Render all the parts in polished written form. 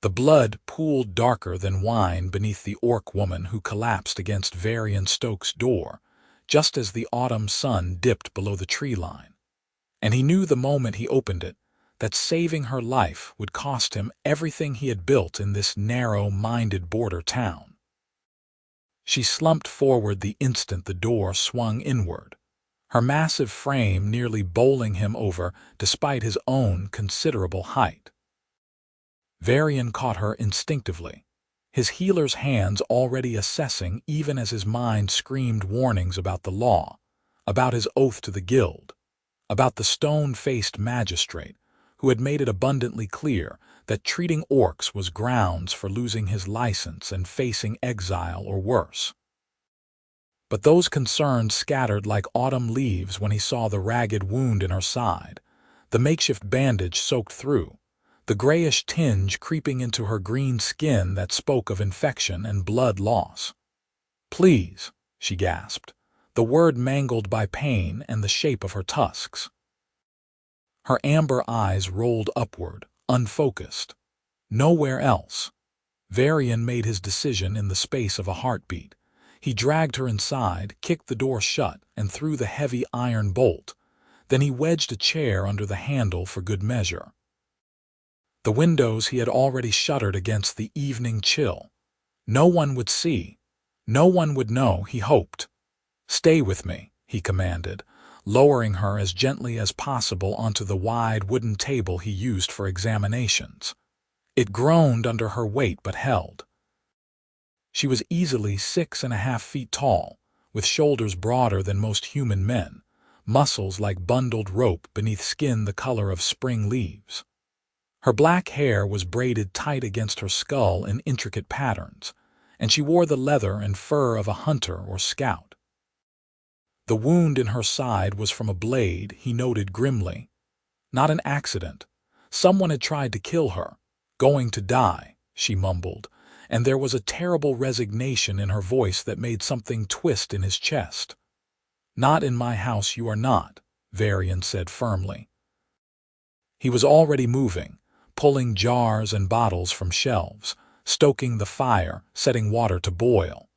The blood pooled darker than wine beneath the orc woman who collapsed against Varian Stoke's door, just as the autumn sun dipped below the tree line. And he knew the moment he opened it that saving her life would cost him everything he had built in this narrow-minded border town. She slumped forward the instant the door swung inward, her massive frame nearly bowling him over despite his own considerable height. Varian caught her instinctively, his healer's hands already assessing even as his mind screamed warnings about the law, about his oath to the guild, about the stone-faced magistrate who had made it abundantly clear that treating orcs was grounds for losing his license and facing exile or worse. But those concerns scattered like autumn leaves when he saw the ragged wound in her side, the makeshift bandage soaked through, the grayish tinge creeping into her green skin that spoke of infection and blood loss. "Please," she gasped, the word mangled by pain and the shape of her tusks. Her amber eyes rolled upward, unfocused. Nowhere else. Varian made his decision in the space of a heartbeat. He dragged her inside, kicked the door shut, and threw the heavy iron bolt. Then he wedged a chair under the handle for good measure. The windows he had already shuttered against the evening chill. No one would see. No one would know, he hoped. "Stay with me," he commanded, lowering her as gently as possible onto the wide wooden table he used for examinations. It groaned under her weight but held. She was easily 6.5 feet tall, with shoulders broader than most human men, muscles like bundled rope beneath skin the color of spring leaves. Her black hair was braided tight against her skull in intricate patterns, and she wore the leather and fur of a hunter or scout. The wound in her side was from a blade, he noted grimly. Not an accident. Someone had tried to kill her. "Going to die," she mumbled, and there was a terrible resignation in her voice that made something twist in his chest. "Not in my house you are not," Varian said firmly. He was already moving, pulling jars and bottles from shelves, stoking the fire, setting water to boil.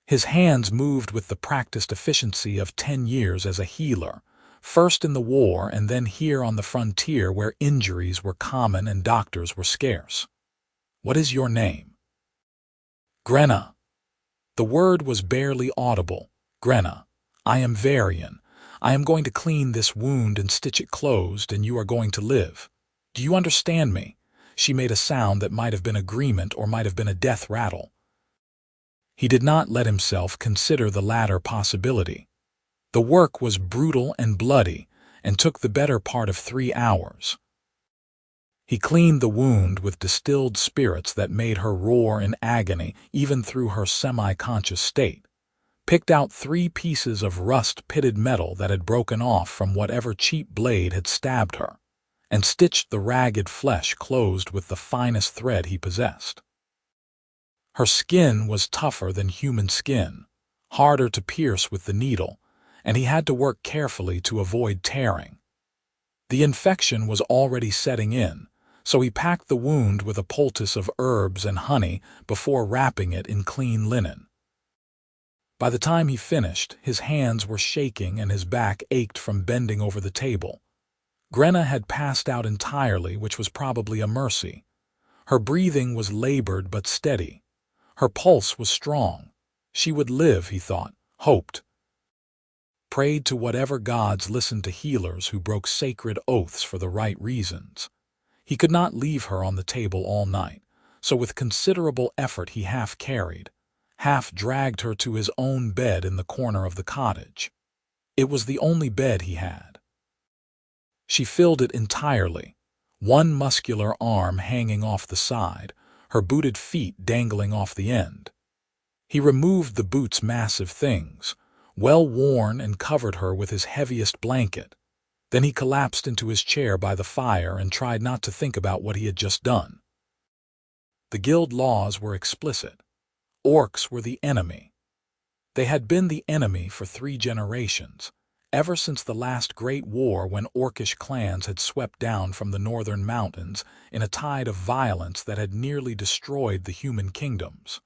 His hands moved with the practiced efficiency of 10 years as a healer, first in the war and then here on the frontier where injuries were common and doctors were scarce. "What is your name?" "Grenna." The word was barely audible. "Grenna. I am Varian. I am going to clean this wound and stitch it closed, and you are going to live. Do you understand me?" She made a sound that might have been agreement or might have been a death rattle. He did not let himself consider the latter possibility. The work was brutal and bloody and took the better part of 3 hours. He cleaned the wound with distilled spirits that made her roar in agony even through her semi-conscious state, picked out 3 pieces of rust-pitted metal that had broken off from whatever cheap blade had stabbed her, and stitched the ragged flesh closed with the finest thread he possessed. Her skin was tougher than human skin, harder to pierce with the needle, and he had to work carefully to avoid tearing. The infection was already setting in, so he packed the wound with a poultice of herbs and honey before wrapping it in clean linen. By the time he finished, his hands were shaking and his back ached from bending over the table. Grenna had passed out entirely, which was probably a mercy. Her breathing was labored but steady. Her pulse was strong. She would live, he thought, hoped. Prayed to whatever gods listened to healers who broke sacred oaths for the right reasons. He could not leave her on the table all night, so with considerable effort he half carried, half dragged her to his own bed in the corner of the cottage. It was the only bed he had. She filled it entirely, one muscular arm hanging off the side, her booted feet dangling off the end. He removed the boot's massive things, well worn, and covered her with his heaviest blanket. Then he collapsed into his chair by the fire and tried not to think about what he had just done. The guild laws were explicit. Orcs were the enemy. They had been the enemy for 3 generations, ever since the last great war when Orcish clans had swept down from the northern mountains in a tide of violence that had nearly destroyed the human kingdoms.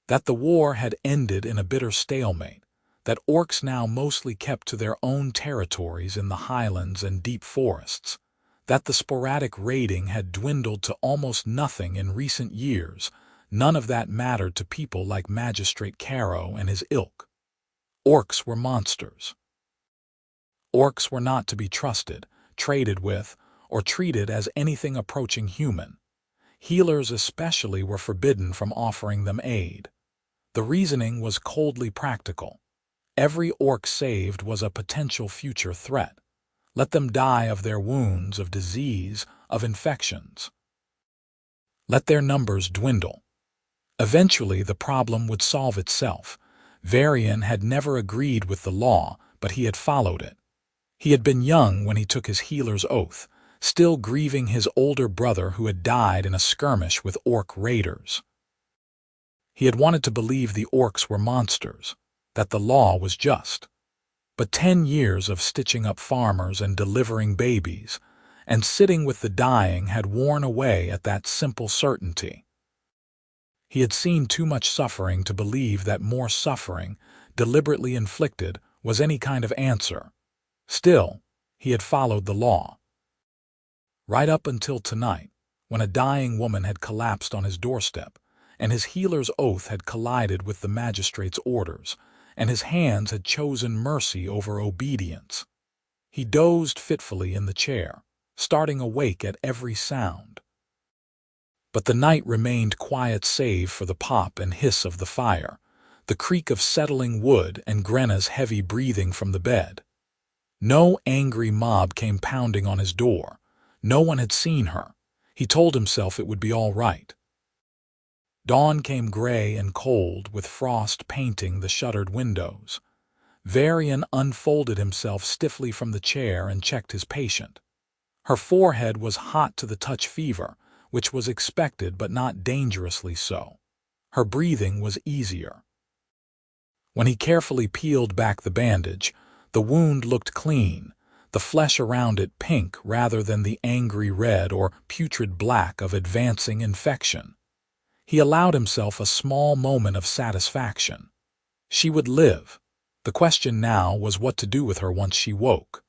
That the war had ended in a bitter stalemate, that Orcs now mostly kept to their own territories in the highlands and deep forests, that the sporadic raiding had dwindled to almost nothing in recent years, none of that mattered to people like Magistrate Caro and his ilk. Orcs were monsters. Orcs were not to be trusted, traded with, or treated as anything approaching human. Healers especially were forbidden from offering them aid. The reasoning was coldly practical. Every orc saved was a potential future threat. Let them die of their wounds, of disease, of infections. Let their numbers dwindle. Eventually the problem would solve itself. Varian had never agreed with the law, but he had followed it. He had been young when he took his healer's oath, still grieving his older brother who had died in a skirmish with orc raiders. He had wanted to believe the orcs were monsters, that the law was just. But 10 years of stitching up farmers and delivering babies, and sitting with the dying had worn away at that simple certainty. He had seen too much suffering to believe that more suffering, deliberately inflicted, was any kind of answer. Still, he had followed the law. Right up until tonight, when a dying woman had collapsed on his doorstep, and his healer's oath had collided with the magistrate's orders, and his hands had chosen mercy over obedience. He dozed fitfully in the chair, starting awake at every sound. But the night remained quiet save for the pop and hiss of the fire, the creak of settling wood and Grenna's heavy breathing from the bed. No angry mob came pounding on his door. No one had seen her. He told himself it would be all right. Dawn came gray and cold, with frost painting the shuttered windows. Varian unfolded himself stiffly from the chair and checked his patient. Her forehead was hot to the touch fever, which was expected but not dangerously so. Her breathing was easier. When he carefully peeled back the bandage, the wound looked clean, the flesh around it pink rather than the angry red or putrid black of advancing infection. He allowed himself a small moment of satisfaction. She would live. The question now was what to do with her once she woke.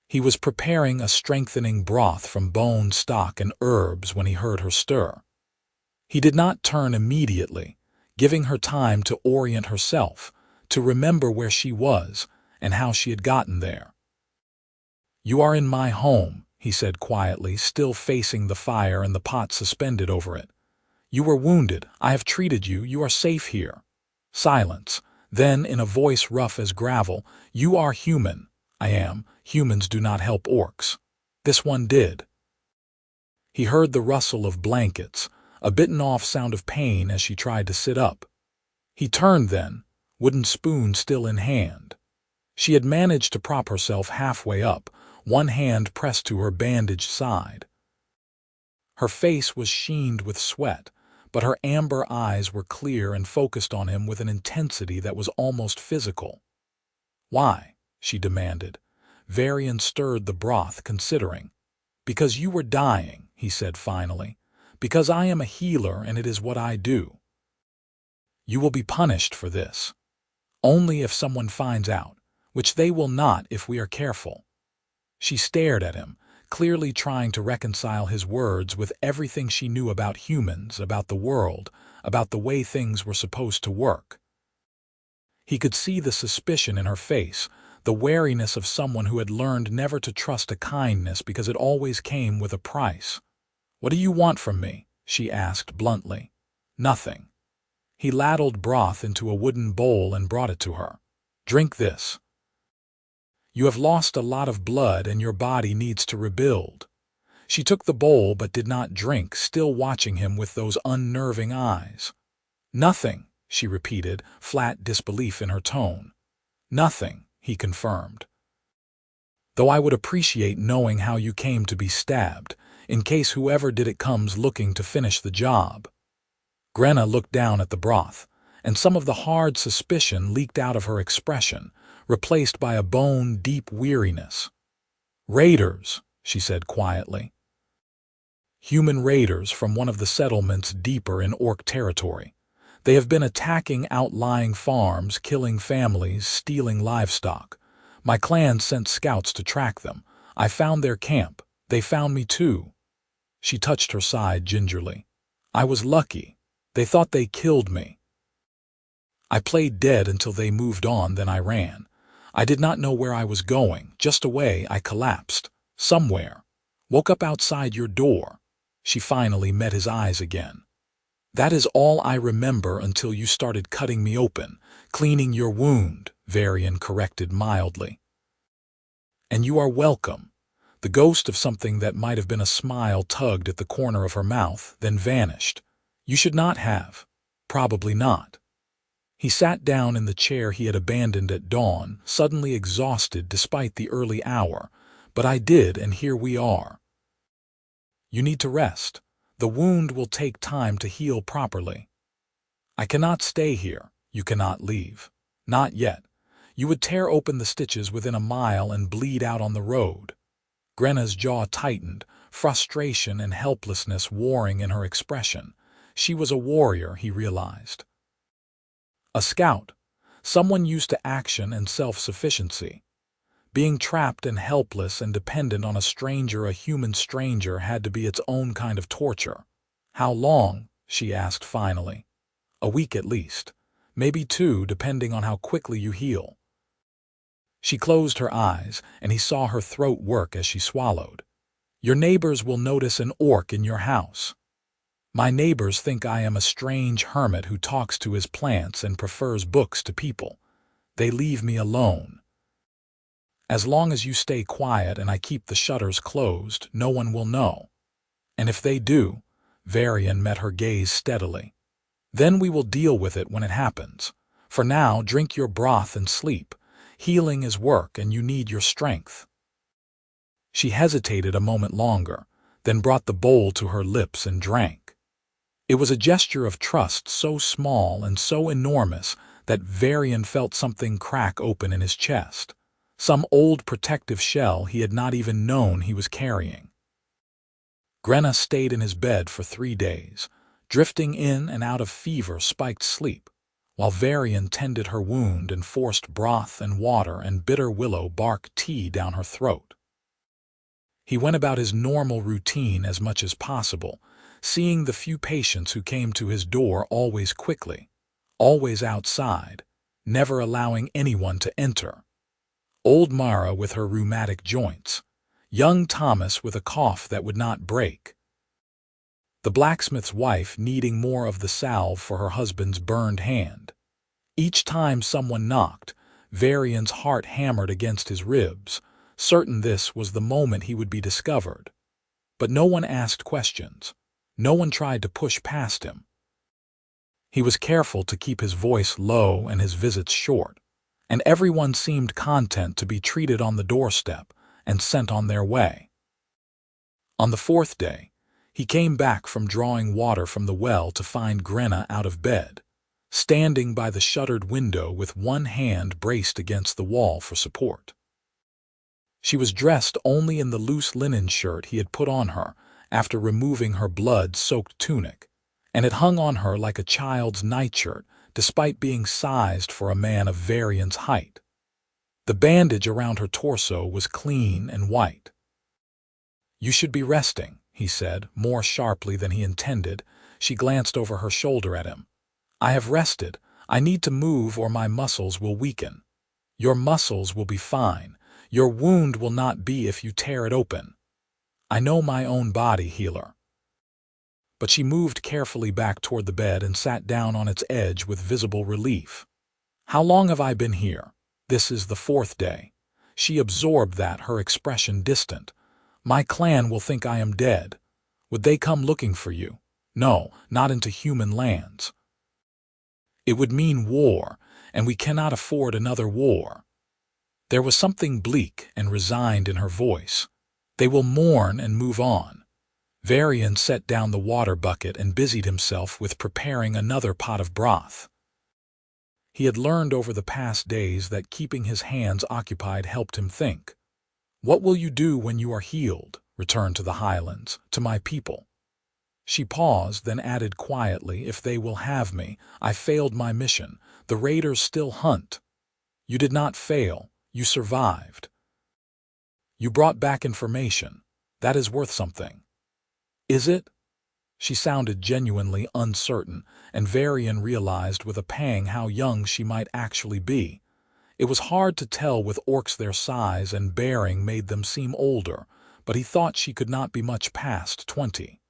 He was preparing a strengthening broth from bone stock and herbs when he heard her stir. He did not turn immediately, giving her time to orient herself, to remember where she was and how she had gotten there. "You are in my home," he said quietly, still facing the fire and the pot suspended over it. "You were wounded. I have treated you. You are safe here." Silence. Then, in a voice rough as gravel, "You are human." "I am. Humans do not help orcs." This one did. He heard the rustle of blankets, a bitten-off sound of pain as she tried to sit up. He turned then, wooden spoon still in hand. She had managed to prop herself halfway up, one hand pressed to her bandaged side. Her face was sheened with sweat, but her amber eyes were clear and focused on him with an intensity that was almost physical. "Why?" she demanded. Varian stirred the broth, considering. "Because you were dying," he said finally. "Because I am a healer and it is what I do. You will be punished for this. Only if someone finds out, which they will not if we are careful." She stared at him, clearly trying to reconcile his words with everything she knew about humans, about the world, about the way things were supposed to work. He could see the suspicion in her face, the wariness of someone who had learned never to trust a kindness because it always came with a price. "What do you want from me?" she asked bluntly. "Nothing." He ladled broth into a wooden bowl and brought it to her. "Drink this. You have lost a lot of blood and your body needs to rebuild." She took the bowl but did not drink, still watching him with those unnerving eyes. "Nothing," she repeated, flat disbelief in her tone. "Nothing," he confirmed. "Though I would appreciate knowing how you came to be stabbed, in case whoever did it comes looking to finish the job." Grenna looked down at the broth, and some of the hard suspicion leaked out of her expression, replaced by a bone-deep weariness. "Raiders," she said quietly. "Human raiders from one of the settlements deeper in Orc territory. They have been attacking outlying farms, killing families, stealing livestock. My clan sent scouts to track them. I found their camp. They found me too." She touched her side gingerly. "I was lucky. They thought they killed me. I played dead until they moved on, then I ran. I did not know where I was going. Just away I collapsed. Somewhere. Woke up outside your door." She finally met his eyes again. "That is all I remember until you started cutting me open, cleaning your wound," Varian corrected mildly. "And you are welcome." The ghost of something that might have been a smile tugged at the corner of her mouth, then vanished. "You should not have. Probably not." He sat down in the chair he had abandoned at dawn, suddenly exhausted despite the early hour. "But I did, and here we are." "You need to rest. The wound will take time to heal properly." "I cannot stay here." "You cannot leave." "Not yet. You would tear open the stitches within a mile and bleed out on the road." Grenna's jaw tightened, frustration and helplessness warring in her expression. She was a warrior, he realized. A scout, someone used to action and self-sufficiency. Being trapped and helpless and dependent on a human stranger, had to be its own kind of torture. "How long?" she asked finally. "A week at least. Maybe 2, depending on how quickly you heal." She closed her eyes, and he saw her throat work as she swallowed. "Your neighbors will notice an orc in your house." "My neighbors think I am a strange hermit who talks to his plants and prefers books to people. They leave me alone. As long as you stay quiet and I keep the shutters closed, no one will know. And if they do," Varian met her gaze steadily, "then we will deal with it when it happens. For now, drink your broth and sleep. Healing is work and you need your strength." She hesitated a moment longer, then brought the bowl to her lips and drank. It was a gesture of trust so small and so enormous that Varian felt something crack open in his chest. Some old protective shell he had not even known he was carrying. Grenna stayed in his bed for 3 days, drifting in and out of fever-spiked sleep, while Varian tended her wound and forced broth and water and bitter willow bark tea down her throat. He went about his normal routine as much as possible, seeing the few patients who came to his door always quickly, always outside, never allowing anyone to enter. Old Mara with her rheumatic joints, young Thomas with a cough that would not break, the blacksmith's wife needing more of the salve for her husband's burned hand. Each time someone knocked, Varian's heart hammered against his ribs, certain this was the moment he would be discovered. But no one asked questions. No one tried to push past him. He was careful to keep his voice low and his visits short, and everyone seemed content to be treated on the doorstep and sent on their way. On the 4th day, he came back from drawing water from the well to find Grenna out of bed, standing by the shuttered window with one hand braced against the wall for support. She was dressed only in the loose linen shirt he had put on her after removing her blood-soaked tunic, and it hung on her like a child's nightshirt despite being sized for a man of Varian's height. The bandage around her torso was clean and white. "You should be resting," he said, more sharply than he intended. She glanced over her shoulder at him. "I have rested. I need to move or my muscles will weaken." "Your muscles will be fine. Your wound will not be if you tear it open." "I know my own body, healer." But she moved carefully back toward the bed and sat down on its edge with visible relief. "How long have I been here?" "This is the 4th day." She absorbed that, her expression distant. "My clan will think I am dead. Would they come looking for you?" "No, not into human lands. It would mean war, and we cannot afford another war." There was something bleak and resigned in her voice. "They will mourn and move on." Varian set down the water bucket and busied himself with preparing another pot of broth. He had learned over the past days that keeping his hands occupied helped him think. "What will you do when you are healed?" "Return to the highlands, to my people." She paused, then added quietly, "If they will have me, I failed my mission. The raiders still hunt." "You did not fail. You survived. You brought back information. That is worth something." "Is it?" She sounded genuinely uncertain, and Varian realized with a pang how young she might actually be. It was hard to tell with orcs. Their size and bearing made them seem older, but he thought she could not be much past 20.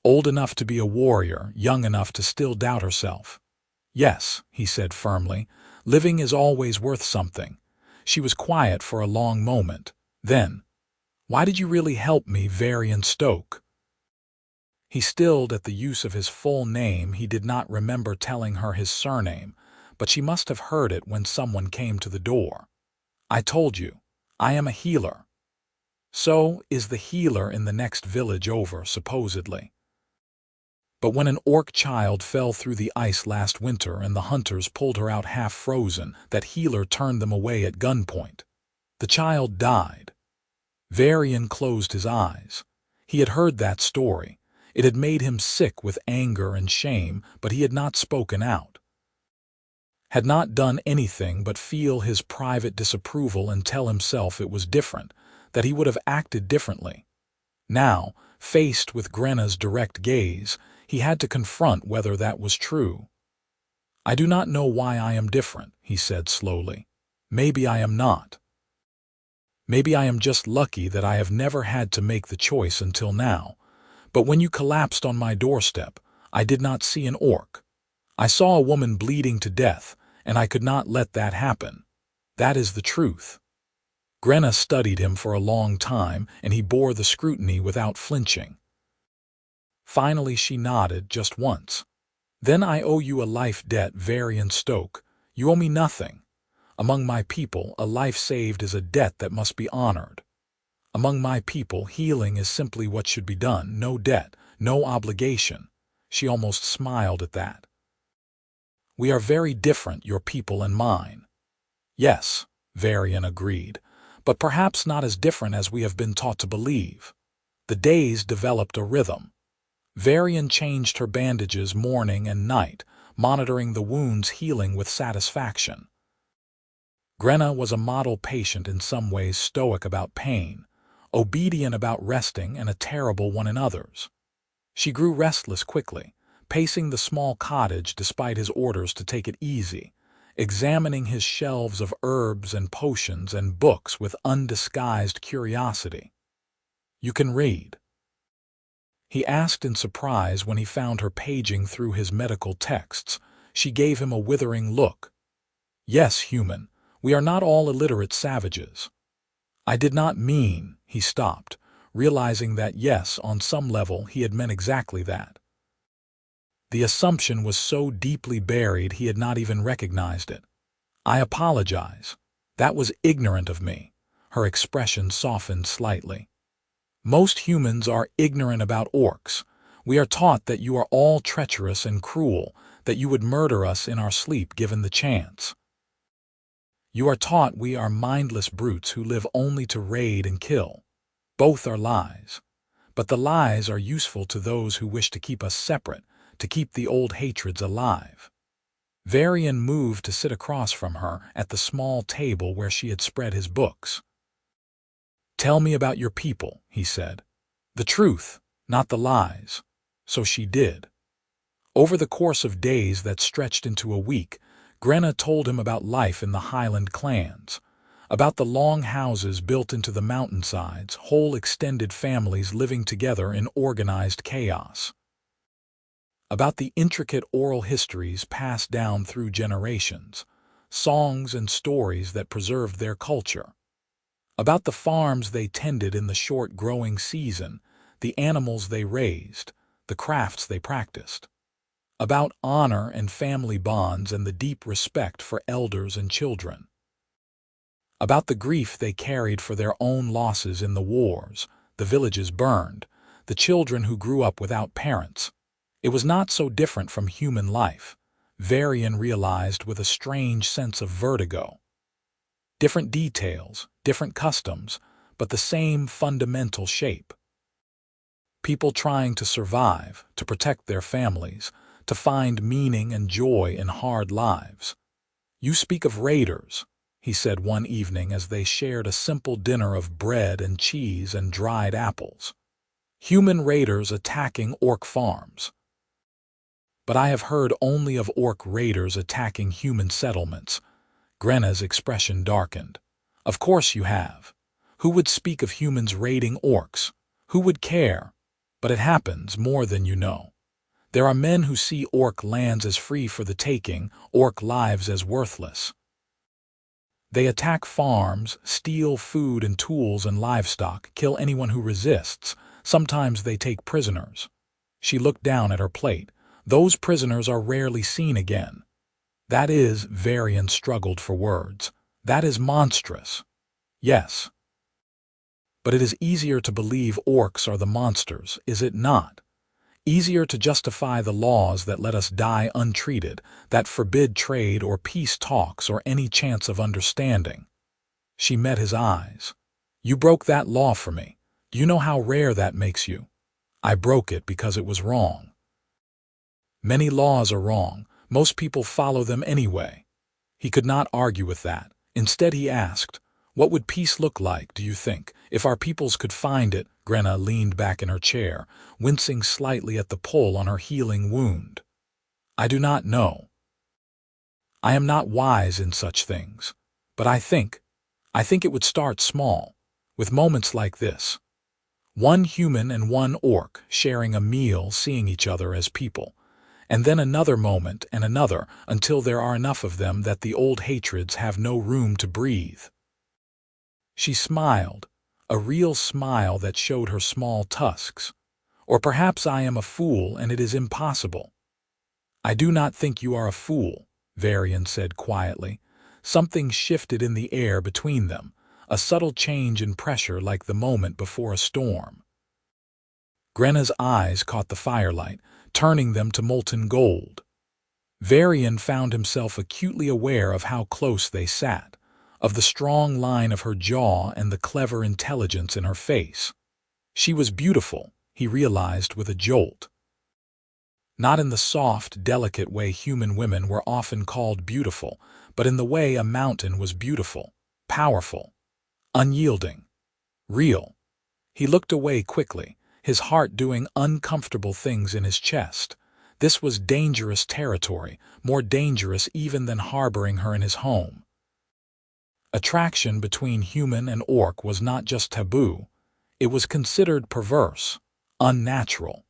Old enough to be a warrior, young enough to still doubt herself. "Yes," he said firmly, "living is always worth something." She was quiet for a long moment. Then, "Why did you really help me, Varian Stoke?" He stilled at the use of his full name. He did not remember telling her his surname, but she must have heard it when someone came to the door. "I told you, I am a healer." "So is the healer in the next village over, supposedly. But when an orc child fell through the ice last winter and the hunters pulled her out half frozen, that healer turned them away at gunpoint. The child died." Varian closed his eyes. He had heard that story. It had made him sick with anger and shame, but he had not spoken out. Had not done anything but feel his private disapproval and tell himself it was different, that he would have acted differently. Now, faced with Grenna's direct gaze, he had to confront whether that was true. "I do not know why I am different," he said slowly. "Maybe I am not. Maybe I am just lucky that I have never had to make the choice until now. But when you collapsed on my doorstep, I did not see an orc. I saw a woman bleeding to death, and I could not let that happen. That is the truth." Grenna studied him for a long time, and he bore the scrutiny without flinching. Finally she nodded just once. "Then I owe you a life debt, Varian Stoke. You owe me nothing. Among my people, a life saved is a debt that must be honored. Among my people, healing is simply what should be done, no debt, no obligation." She almost smiled at that. "We are very different, your people and mine." "Yes," Varian agreed, "but perhaps not as different as we have been taught to believe." The days developed a rhythm. Varian changed her bandages morning and night, monitoring the wounds healing with satisfaction. Grenna was a model patient, in some ways stoic about pain, obedient about resting, and a terrible one in others. She grew restless quickly, pacing the small cottage despite his orders to take it easy, examining his shelves of herbs and potions and books with undisguised curiosity. "You can read?" he asked in surprise when he found her paging through his medical texts. She gave him a withering look. "Yes, human. We are not all illiterate savages." "I did not mean," he stopped, realizing that yes, on some level he had meant exactly that. The assumption was so deeply buried he had not even recognized it. "I apologize. That was ignorant of me." Her expression softened slightly. "Most humans are ignorant about orcs. We are taught that you are all treacherous and cruel, that you would murder us in our sleep given the chance. You are taught we are mindless brutes who live only to raid and kill. Both are lies. But the lies are useful to those who wish to keep us separate, to keep the old hatreds alive." Varian moved to sit across from her at the small table where she had spread his books. "Tell me about your people," he said. "The truth, not the lies." So she did. Over the course of days that stretched into a week, Grenna told him about life in the Highland clans, about the long houses built into the mountainsides, whole extended families living together in organized chaos, about the intricate oral histories passed down through generations, songs and stories that preserved their culture, about the farms they tended in the short growing season, the animals they raised, the crafts they practiced, about honor and family bonds and the deep respect for elders and children, about the grief they carried for their own losses in the wars, the villages burned, the children who grew up without parents. It was not so different from human life. Varian realized with a strange sense of vertigo. Different details, different customs, but the same fundamental shape. People trying to survive, to protect their families, to find meaning and joy in hard lives. "You speak of raiders," he said one evening as they shared a simple dinner of bread and cheese and dried apples. "Human raiders attacking orc farms." "But I have heard only of orc raiders attacking human settlements." Grenna's expression darkened. "Of course you have. Who would speak of humans raiding orcs? Who would care? But it happens more than you know. There are men who see orc lands as free for the taking, orc lives as worthless. They attack farms, steal food and tools and livestock, kill anyone who resists. Sometimes they take prisoners." She looked down at her plate. "Those prisoners are rarely seen again." "That is," Varian struggled for words, "that is monstrous." "Yes. But it is easier to believe orcs are the monsters, is it not? Easier to justify the laws that let us die untreated, that forbid trade or peace talks or any chance of understanding." She met his eyes. "You broke that law for me. Do you know how rare that makes you?" "I broke it because it was wrong." "Many laws are wrong. Most people follow them anyway." He could not argue with that. Instead he asked, "What would peace look like, do you think, if our peoples could find it?" Grenna leaned back in her chair, wincing slightly at the pull on her healing wound. "I do not know. I am not wise in such things. But I think it would start small, with moments like this. One human and one orc sharing a meal, seeing each other as people. And then another moment and another, until there are enough of them that the old hatreds have no room to breathe." She smiled, a real smile that showed her small tusks. "Or perhaps I am a fool and it is impossible." "I do not think you are a fool," Varian said quietly. Something shifted in the air between them, a subtle change in pressure like the moment before a storm. Grenna's eyes caught the firelight, turning them to molten gold. Varian found himself acutely aware of how close they sat, of the strong line of her jaw and the clever intelligence in her face. She was beautiful, he realized with a jolt. Not in the soft, delicate way human women were often called beautiful, but in the way a mountain was beautiful, powerful, unyielding, real. He looked away quickly, his heart doing uncomfortable things in his chest. This was dangerous territory, more dangerous even than harboring her in his home. Attraction between human and orc was not just taboo, it was considered perverse, unnatural.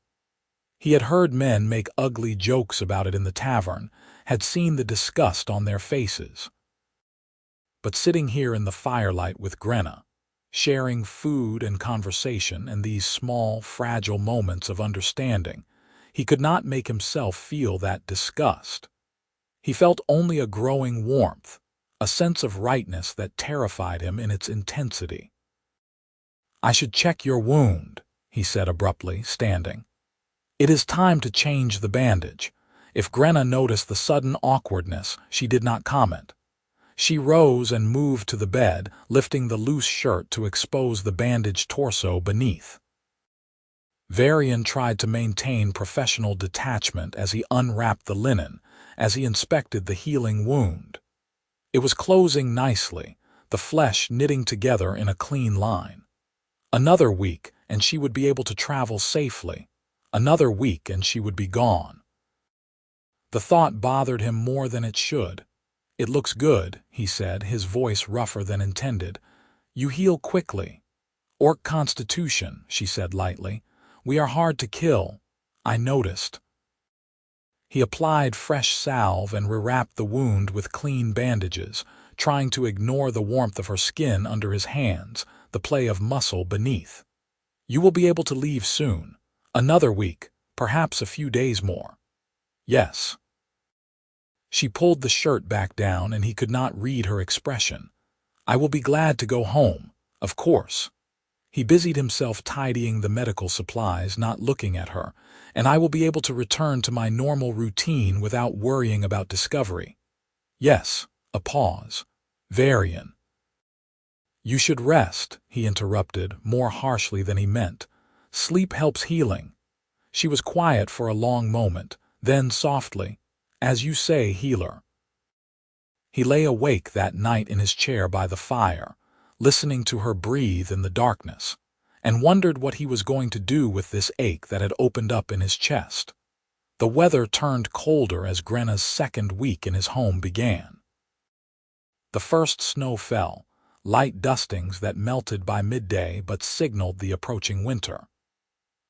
He had heard men make ugly jokes about it in the tavern, had seen the disgust on their faces. But sitting here in the firelight with Grenna, sharing food and conversation and these small, fragile moments of understanding, he could not make himself feel that disgust. He felt only a growing warmth, a sense of rightness that terrified him in its intensity. "I should check your wound," he said abruptly, standing. "It is time to change the bandage." If Grenna noticed the sudden awkwardness, she did not comment. She rose and moved to the bed, lifting the loose shirt to expose the bandaged torso beneath. Varian tried to maintain professional detachment as he unwrapped the linen, as he inspected the healing wound. It was closing nicely, the flesh knitting together in a clean line. Another week, and she would be able to travel safely. Another week, and she would be gone. The thought bothered him more than it should. "It looks good," he said, his voice rougher than intended. "You heal quickly." "Orc constitution," she said lightly. "We are hard to kill. I noticed." He applied fresh salve and rewrapped the wound with clean bandages, trying to ignore the warmth of her skin under his hands, the play of muscle beneath. "You will be able to leave soon. Another week, perhaps a few days more." "Yes." She pulled the shirt back down and he could not read her expression. "I will be glad to go home, of course." He busied himself tidying the medical supplies, not looking at her, and I will be able to return to my normal routine without worrying about discovery. Yes, a pause. Varian. You should rest, he interrupted, more harshly than he meant. Sleep helps healing. She was quiet for a long moment, then softly, as you say, healer. He lay awake that night in his chair by the fire, listening to her breathe in the darkness, and wondered what he was going to do with this ache that had opened up in his chest. The weather turned colder as Grenna's second week in his home began. The first snow fell, light dustings that melted by midday but signaled the approaching winter.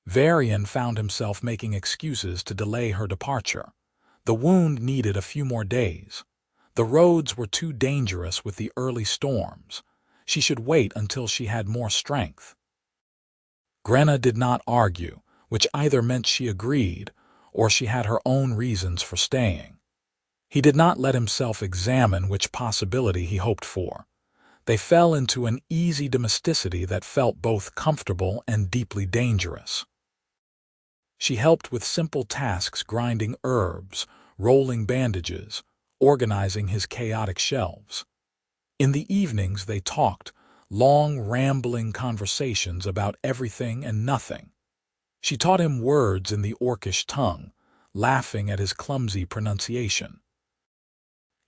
Varian found himself making excuses to delay her departure. The wound needed a few more days. The roads were too dangerous with the early storms. She should wait until she had more strength. Grenna did not argue, which either meant she agreed or she had her own reasons for staying. He did not let himself examine which possibility he hoped for. They fell into an easy domesticity that felt both comfortable and deeply dangerous. She helped with simple tasks, grinding herbs, rolling bandages, organizing his chaotic shelves. In the evenings they talked, long, rambling conversations about everything and nothing. She taught him words in the Orcish tongue, laughing at his clumsy pronunciation.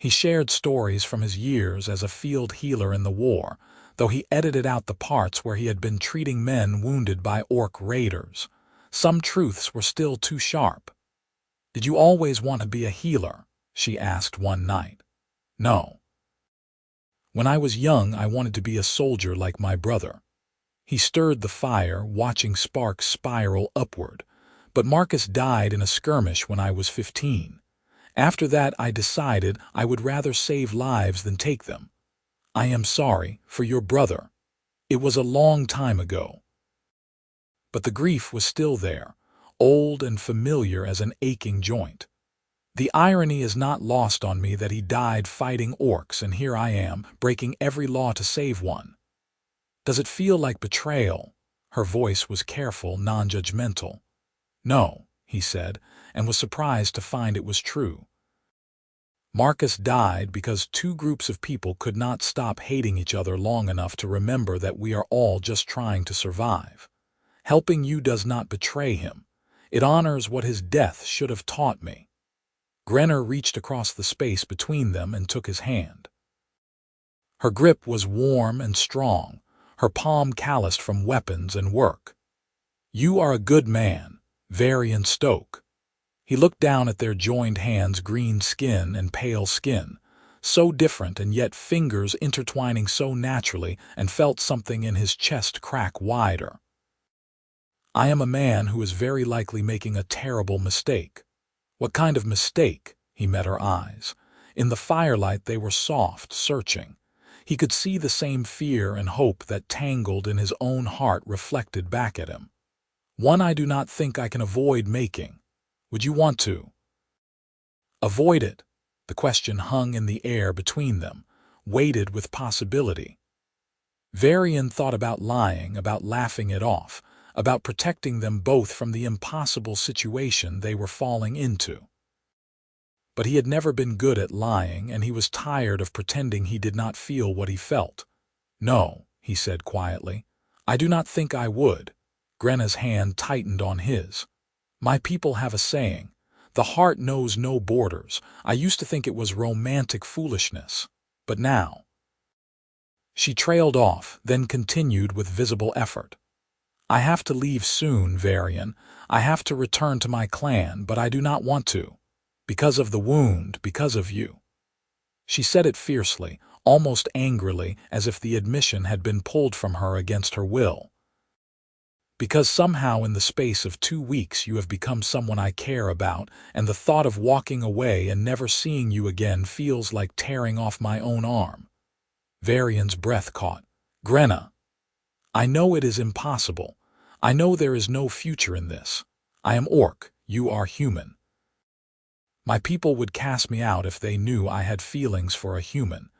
He shared stories from his years as a field healer in the war, though he edited out the parts where he had been treating men wounded by Orc raiders. Some truths were still too sharp. "Did you always want to be a healer?" she asked one night. "No. When I was young, I wanted to be a soldier like my brother." He stirred the fire, watching sparks spiral upward. "But Marcus died in a skirmish when I was 15. After that, I decided I would rather save lives than take them. I am sorry for your brother. It was a long time ago." But the grief was still there, old and familiar as an aching joint. "The irony is not lost on me that he died fighting orcs, and here I am, breaking every law to save one. Does it feel like betrayal?" Her voice was careful, non-judgmental. "No," he said, and was surprised to find it was true. Marcus died because two groups of people could not stop hating each other long enough to remember that we are all just trying to survive. Helping you does not betray him. It honors what his death should have taught me." Grenna reached across the space between them and took his hand. Her grip was warm and strong, her palm calloused from weapons and work. "You are a good man, Varian Stoke." He looked down at their joined hands, green skin and pale skin, so different and yet fingers intertwining so naturally, and felt something in his chest crack wider. "I am a man who is very likely making a terrible mistake." "What kind of mistake?" He met her eyes. In the firelight they were soft, searching. He could see the same fear and hope that tangled in his own heart reflected back at him. "One I do not think I can avoid making. Would you want to?" "Avoid it?" The question hung in the air between them, weighted with possibility. Varian thought about lying, about laughing it off, about protecting them both from the impossible situation they were falling into. But he had never been good at lying, and he was tired of pretending he did not feel what he felt. "No," he said quietly. "I do not think I would." Grenna's hand tightened on his. "My people have a saying, 'The heart knows no borders.' I used to think it was romantic foolishness. But now—" She trailed off, then continued with visible effort. "I have to leave soon, Varian. I have to return to my clan, but I do not want to. Because of the wound, because of you." She said it fiercely, almost angrily, as if the admission had been pulled from her against her will. "Because somehow in the space of 2 weeks you have become someone I care about, and the thought of walking away and never seeing you again feels like tearing off my own arm." Varian's breath caught. "Grenna, I know it is impossible. I know there is no future in this. I am Orc, you are human. My people would cast me out if they knew I had feelings for a human.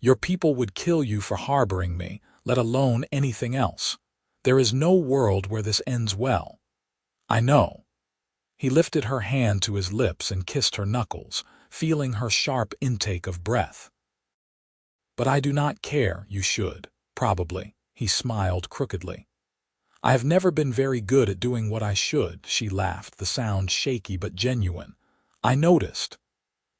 Your people would kill you for harboring me, let alone anything else. There is no world where this ends well. I know. He lifted her hand to his lips and kissed her knuckles, feeling her sharp intake of breath. But I do not care, you should, probably, he smiled crookedly. I have never been very good at doing what I should, she laughed, the sound shaky but genuine. I noticed.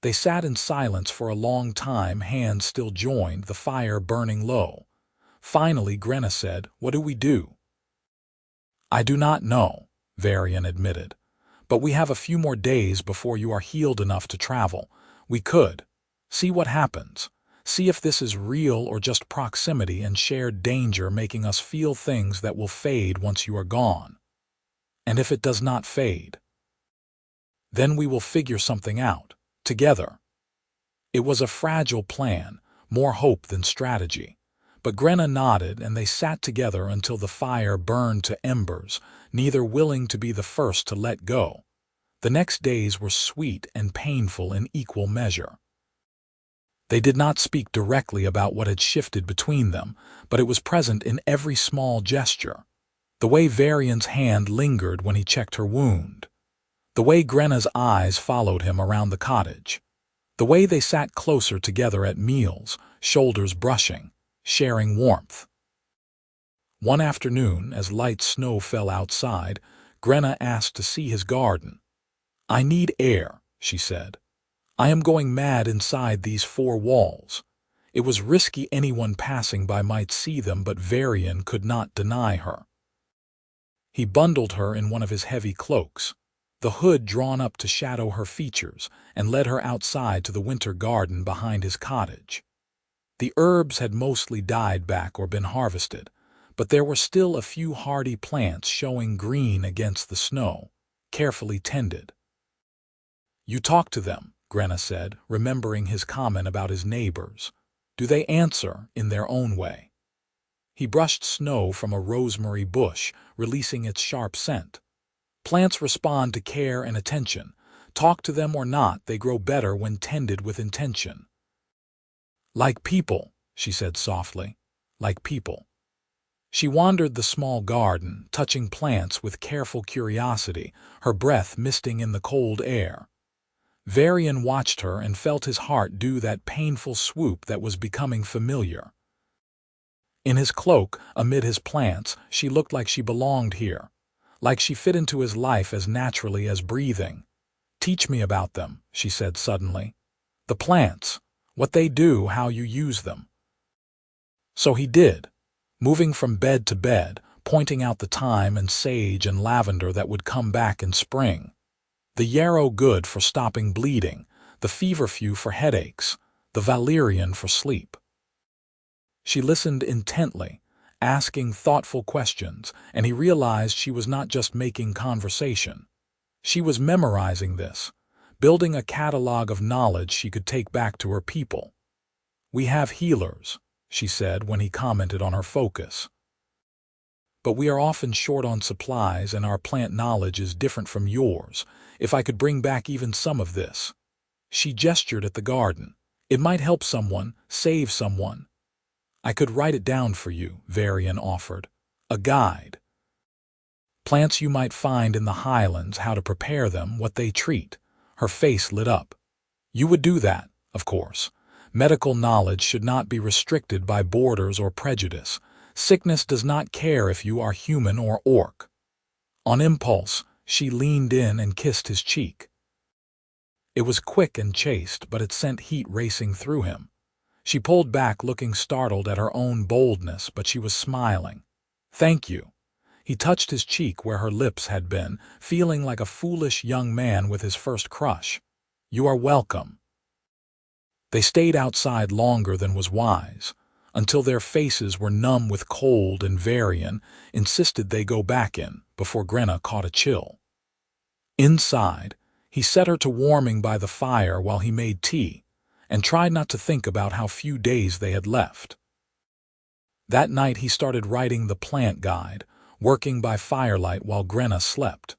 They sat in silence for a long time, hands still joined, the fire burning low. Finally, Grenna said, "What do we do?" "I do not know," Varian admitted. "But we have a few more days before you are healed enough to travel. We could. See what happens. See if this is real or just proximity and shared danger making us feel things that will fade once you are gone. And if it does not fade, then we will figure something out, together." It was a fragile plan, more hope than strategy. But Grenna nodded, and they sat together until the fire burned to embers, neither willing to be the first to let go. The next days were sweet and painful in equal measure. They did not speak directly about what had shifted between them, but it was present in every small gesture. The way Varian's hand lingered when he checked her wound. The way Grenna's eyes followed him around the cottage. The way they sat closer together at meals, shoulders brushing, sharing warmth. One afternoon, as light snow fell outside, Grenna asked to see his garden. "I need air," she said. "I am going mad inside these four walls." It was risky, anyone passing by might see them, but Varian could not deny her. He bundled her in one of his heavy cloaks, the hood drawn up to shadow her features, and led her outside to the winter garden behind his cottage. The herbs had mostly died back or been harvested, but there were still a few hardy plants showing green against the snow, carefully tended. "You talk to them," Grenna said, remembering his comment about his neighbors. "Do they answer in their own way?" He brushed snow from a rosemary bush, releasing its sharp scent. "Plants respond to care and attention. Talk to them or not, they grow better when tended with intention." "Like people," she said softly. "Like people." She wandered the small garden, touching plants with careful curiosity, her breath misting in the cold air. Varian watched her and felt his heart do that painful swoop that was becoming familiar. In his cloak, amid his plants, she looked like she belonged here, like she fit into his life as naturally as breathing. "Teach me about them," she said suddenly. "The plants, what they do, how you use them." So he did, moving from bed to bed, pointing out the thyme and sage and lavender that would come back in spring. The yarrow good for stopping bleeding, the feverfew for headaches, the valerian for sleep. She listened intently, asking thoughtful questions, and he realized she was not just making conversation. She was memorizing this, building a catalog of knowledge she could take back to her people. "We have healers," she said when he commented on her focus. "But we are often short on supplies, and our plant knowledge is different from yours. If I could bring back even some of this." She gestured at the garden. "It might help someone, save someone." "I could write it down for you," Varian offered. "A guide. Plants you might find in the highlands, how to prepare them, what they treat." Her face lit up. "You would do that, of course. Medical knowledge should not be restricted by borders or prejudice. Sickness does not care if you are human or orc." On impulse, she leaned in and kissed his cheek. It was quick and chaste, but it sent heat racing through him. She pulled back, looking startled at her own boldness, but she was smiling. "Thank you." He touched his cheek where her lips had been, feeling like a foolish young man with his first crush. "You are welcome." They stayed outside longer than was wise, until their faces were numb with cold, and Varian insisted they go back in before Grenna caught a chill. Inside, he set her to warming by the fire while he made tea, and tried not to think about how few days they had left. That night he started writing the plant guide, working by firelight while Grenna slept.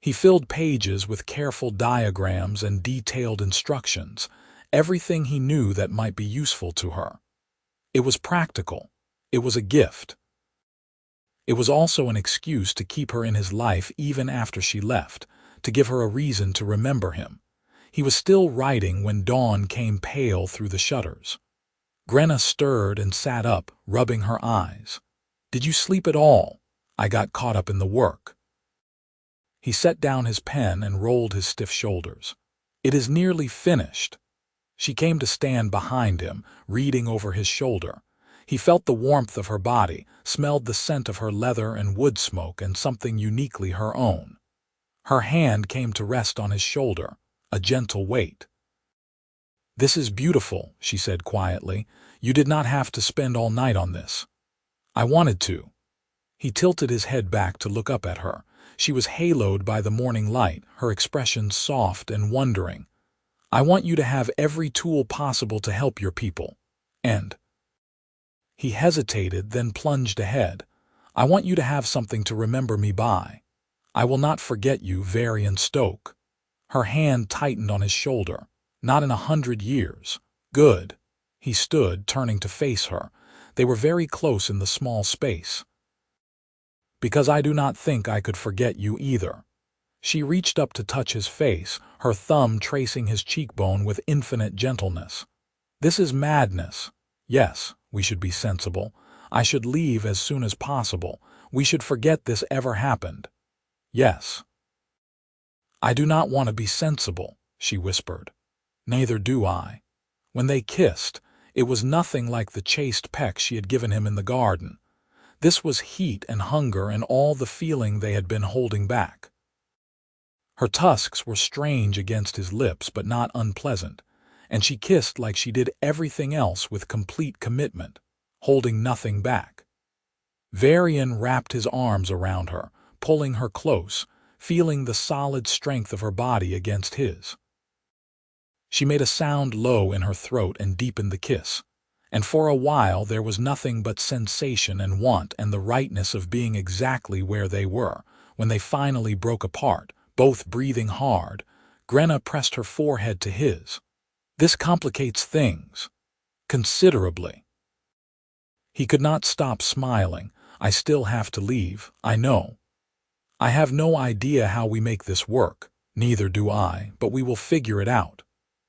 He filled pages with careful diagrams and detailed instructions, everything he knew that might be useful to her. It was practical. It was a gift. It was also an excuse to keep her in his life even after she left, to give her a reason to remember him. He was still writing when dawn came pale through the shutters. Grenna stirred and sat up, rubbing her eyes. "Did you sleep at all? I got caught up in the work." He set down his pen and rolled his stiff shoulders. "It is nearly finished." She came to stand behind him, reading over his shoulder. He felt the warmth of her body, smelled the scent of her leather and wood smoke and something uniquely her own. Her hand came to rest on his shoulder, a gentle weight. "This is beautiful," she said quietly. "You did not have to spend all night on this." "I wanted to." He tilted his head back to look up at her. She was haloed by the morning light, her expression soft and wondering. "I want you to have every tool possible to help your people. And—" He hesitated, then plunged ahead. "I want you to have something to remember me by. I will not forget you, Varian Stoke." Her hand tightened on his shoulder. "Not in 100 years. Good." He stood, turning to face her. They were very close in the small space. "Because I do not think I could forget you either." She reached up to touch his face, her thumb tracing his cheekbone with infinite gentleness. "This is madness. Yes, we should be sensible. I should leave as soon as possible. We should forget this ever happened. Yes." "I do not want to be sensible," she whispered. "Neither do I." When they kissed, it was nothing like the chaste peck she had given him in the garden. This was heat and hunger and all the feeling they had been holding back. Her tusks were strange against his lips but not unpleasant, and she kissed like she did everything else with complete commitment, holding nothing back. Varian wrapped his arms around her, pulling her close, feeling the solid strength of her body against his. She made a sound low in her throat and deepened the kiss, and for a while there was nothing but sensation and want and the rightness of being exactly where they were. When they finally broke apart, both breathing hard, Grenna pressed her forehead to his. "This complicates things considerably." He could not stop smiling. "I still have to leave, I know. I have no idea how we make this work, neither do I, but we will figure it out."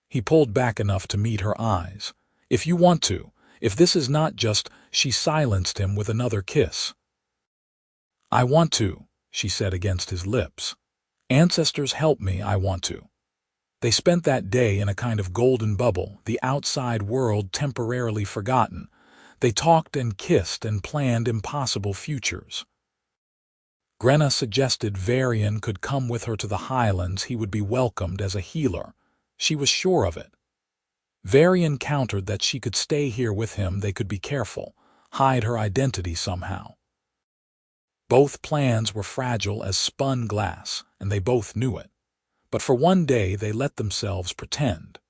He pulled back enough to meet her eyes. "If you want to, if this is not just—" She silenced him with another kiss. "I want to," she said against his lips. "Ancestors help me, I want to." They spent that day in a kind of golden bubble, the outside world temporarily forgotten. They talked and kissed and planned impossible futures. Grenna suggested Varian could come with her to the Highlands. He would be welcomed as a healer. She was sure of it. Varian countered that she could stay here with him. They could be careful, hide her identity somehow. Both plans were fragile as spun glass, and they both knew it. But for one day they let themselves pretend.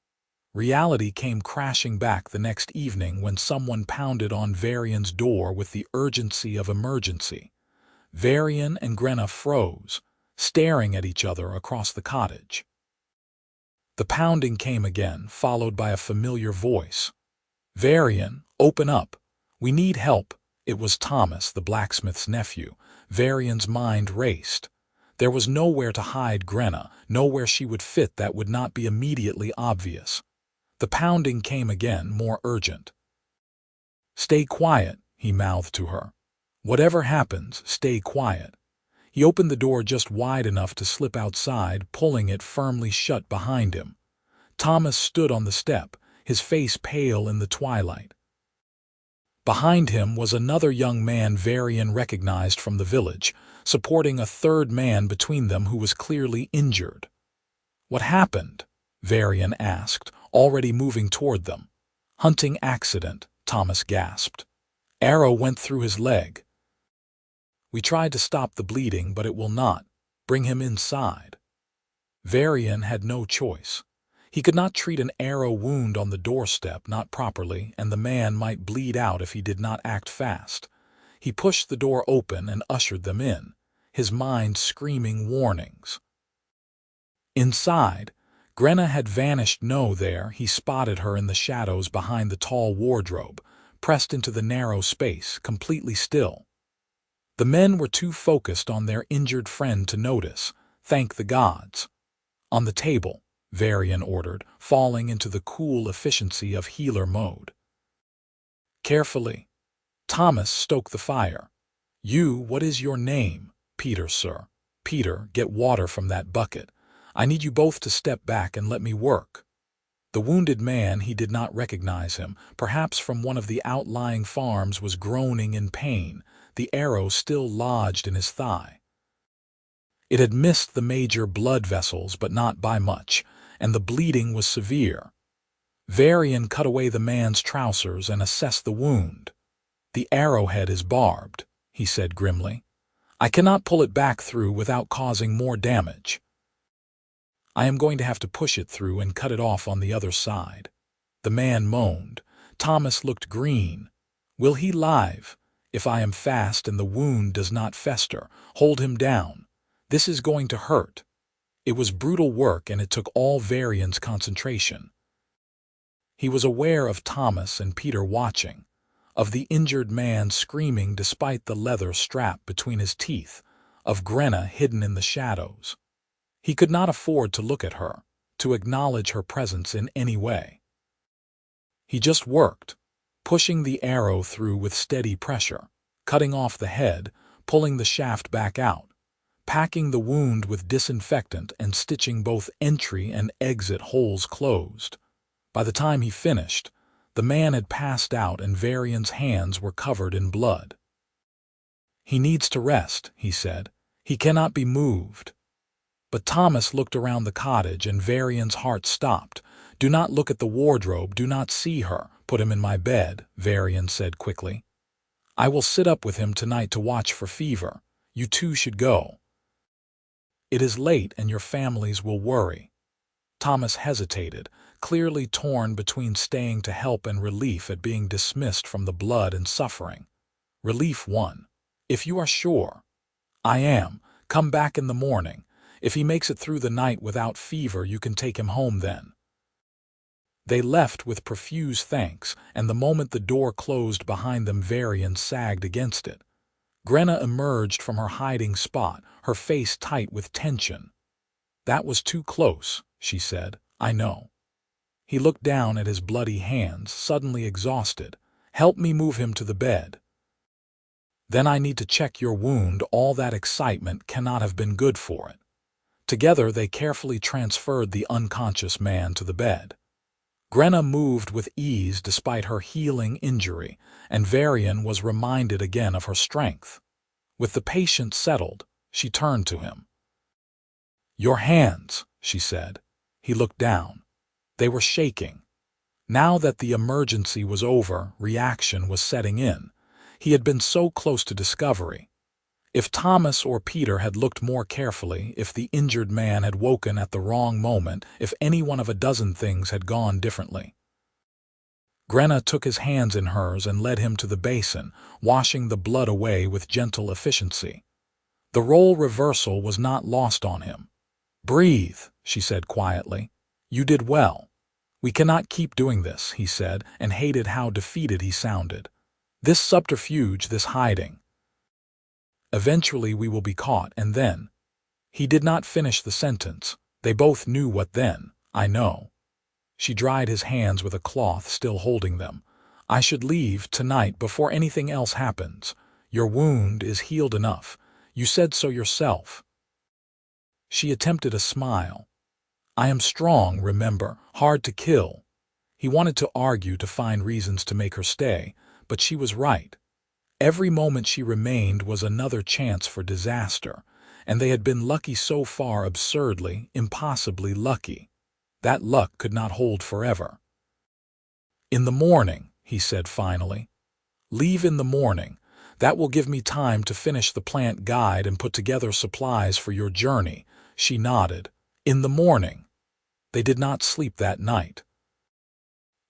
Reality came crashing back the next evening when someone pounded on Varian's door with the urgency of emergency. Varian and Grenna froze, staring at each other across the cottage. The pounding came again, followed by a familiar voice. "Varian, open up. We need help." It was Thomas, the blacksmith's nephew. Varian's mind raced. There was nowhere to hide Grenna, nowhere she would fit that would not be immediately obvious. The pounding came again, more urgent. "Stay quiet," he mouthed to her. "Whatever happens, stay quiet." He opened the door just wide enough to slip outside, pulling it firmly shut behind him. Thomas stood on the step, his face pale in the twilight. Behind him was another young man Varian recognized from the village, supporting a third man between them who was clearly injured. "What happened?" Varian asked, already moving toward them. "Hunting accident," Thomas gasped. "Arrow went through his leg." "We tried to stop the bleeding, but it will not. Bring him inside." Varian had no choice. He could not treat an arrow wound on the doorstep, not properly, and the man might bleed out if he did not act fast. He pushed the door open and ushered them in, his mind screaming warnings. Inside, Grenna had vanished. There, he spotted her in the shadows behind the tall wardrobe, pressed into the narrow space, completely still. The men were too focused on their injured friend to notice. Thank the gods. On the table, Varian ordered, falling into the cool efficiency of healer mode. Carefully, Thomas stoked the fire. You, what is your name? Peter, sir. Peter, get water from that bucket. I need you both to step back and let me work. The wounded man, he did not recognize him, perhaps from one of the outlying farms, was groaning in pain, the arrow still lodged in his thigh. It had missed the major blood vessels, but not by much, and the bleeding was severe. Varian cut away the man's trousers and assessed the wound. The arrowhead is barbed, he said grimly. I cannot pull it back through without causing more damage. I am going to have to push it through and cut it off on the other side. The man moaned. Thomas looked green. Will he live? If I am fast and the wound does not fester, hold him down. This is going to hurt. It was brutal work and it took all Varian's concentration. He was aware of Thomas and Peter watching, of the injured man screaming despite the leather strap between his teeth, of Grenna hidden in the shadows. He could not afford to look at her, to acknowledge her presence in any way. He just worked, pushing the arrow through with steady pressure, cutting off the head, pulling the shaft back out, packing the wound with disinfectant and stitching both entry and exit holes closed. By the time he finished, the man had passed out and Varian's hands were covered in blood. He needs to rest, he said. He cannot be moved. But Thomas looked around the cottage and Varian's heart stopped. Do not look at the wardrobe, do not see her. Put him in my bed, Varian said quickly. I will sit up with him tonight to watch for fever. You two should go. It is late and your families will worry. Thomas hesitated, clearly torn between staying to help and relief at being dismissed from the blood and suffering. Relief won. If you are sure. I am. Come back in the morning. If he makes it through the night without fever, you can take him home then. They left with profuse thanks, and the moment the door closed behind them, Varian sagged against it. Grenna emerged from her hiding spot, her face tight with tension. That was too close, she said. I know. He looked down at his bloody hands, suddenly exhausted. Help me move him to the bed. Then I need to check your wound. All that excitement cannot have been good for it. Together they carefully transferred the unconscious man to the bed. Grenna moved with ease despite her healing injury, and Varian was reminded again of her strength. With the patient settled, she turned to him. Your hands, she said. He looked down. They were shaking. Now that the emergency was over, reaction was setting in. He had been so close to discovery. If Thomas or Peter had looked more carefully, if the injured man had woken at the wrong moment, if any one of a dozen things had gone differently. Grenna took his hands in hers and led him to the basin, washing the blood away with gentle efficiency. The role reversal was not lost on him. Breathe, she said quietly. You did well. We cannot keep doing this, he said, and hated how defeated he sounded. This subterfuge, this hiding. Eventually we will be caught, and then. He did not finish the sentence. They both knew what then. I know. She dried his hands with a cloth, still holding them. I should leave tonight before anything else happens. Your wound is healed enough. You said so yourself. She attempted a smile. I am strong, remember, hard to kill. He wanted to argue to find reasons to make her stay, but she was right. Every moment she remained was another chance for disaster, and they had been lucky so far, absurdly, impossibly lucky. That luck could not hold forever. In the morning, he said finally. Leave in the morning. That will give me time to finish the plant guide and put together supplies for your journey. She nodded. In the morning. They did not sleep that night.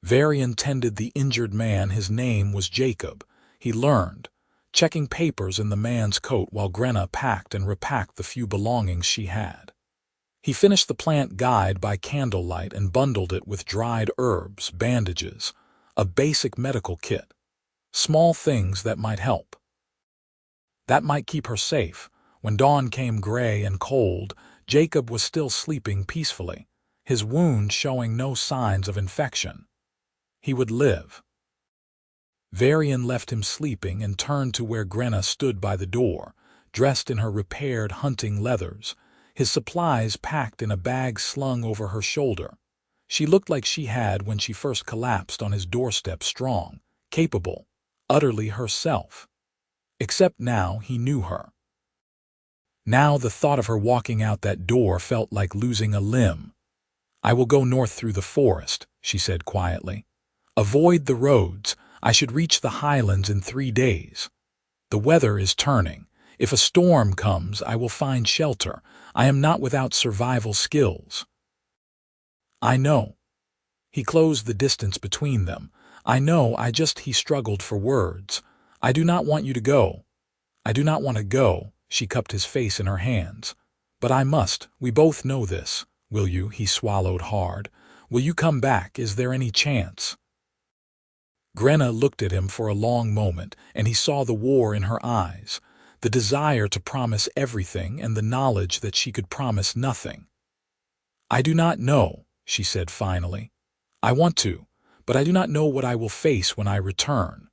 Varian tended the injured man. His name was Jacob. He learned, checking papers in the man's coat while Grenna packed and repacked the few belongings she had. He finished the plant guide by candlelight and bundled it with dried herbs, bandages, a basic medical kit. Small things that might help. That might keep her safe. When dawn came gray and cold, Jacob was still sleeping peacefully, his wound showing no signs of infection. He would live. Varian left him sleeping and turned to where Grenna stood by the door, dressed in her repaired hunting leathers, his supplies packed in a bag slung over her shoulder. She looked like she had when she first collapsed on his doorstep, strong, capable, utterly herself. Except now he knew her. Now the thought of her walking out that door felt like losing a limb. "I will go north through the forest," she said quietly. "Avoid the roads. I should reach the highlands in 3 days. The weather is turning. If a storm comes, I will find shelter. I am not without survival skills." "I know." He closed the distance between them. "I know, he struggled for words. "I do not want you to go." "I do not want to go." She cupped his face in her hands. "But I must. We both know this. Will you?" He swallowed hard. "Will you come back? Is there any chance?" Grenna looked at him for a long moment, and he saw the war in her eyes, the desire to promise everything and the knowledge that she could promise nothing. "I do not know," she said finally. "I want to, but I do not know what I will face when I return.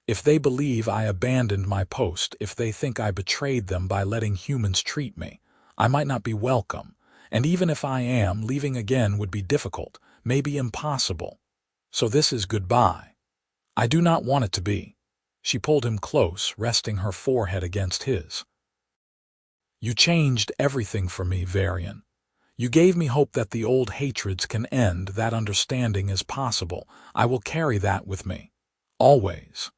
If they believe I abandoned my post, if they think I betrayed them by letting humans treat me, I might not be welcome, and even if I am, leaving again would be difficult, maybe impossible. So this is goodbye. I do not want it to be." She pulled him close, resting her forehead against his. "You changed everything for me, Varian. You gave me hope that the old hatreds can end, that understanding is possible. I will carry that with me. Always."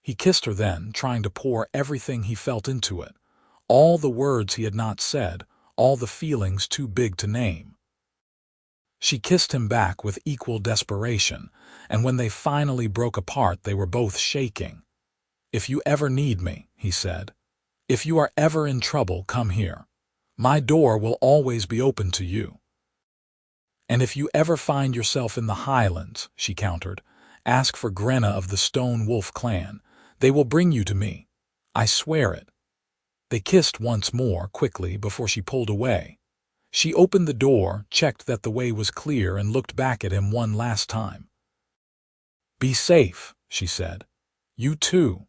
He kissed her then, trying to pour everything he felt into it, all the words he had not said, all the feelings too big to name. She kissed him back with equal desperation, and when they finally broke apart, they were both shaking. "If you ever need me," he said, "if you are ever in trouble, come here. My door will always be open to you." "And if you ever find yourself in the highlands," she countered, "ask for Grenna of the Stone Wolf clan. They will bring you to me. I swear it." They kissed once more, quickly, before she pulled away. She opened the door, checked that the way was clear, and looked back at him one last time. "Be safe," she said. "You too."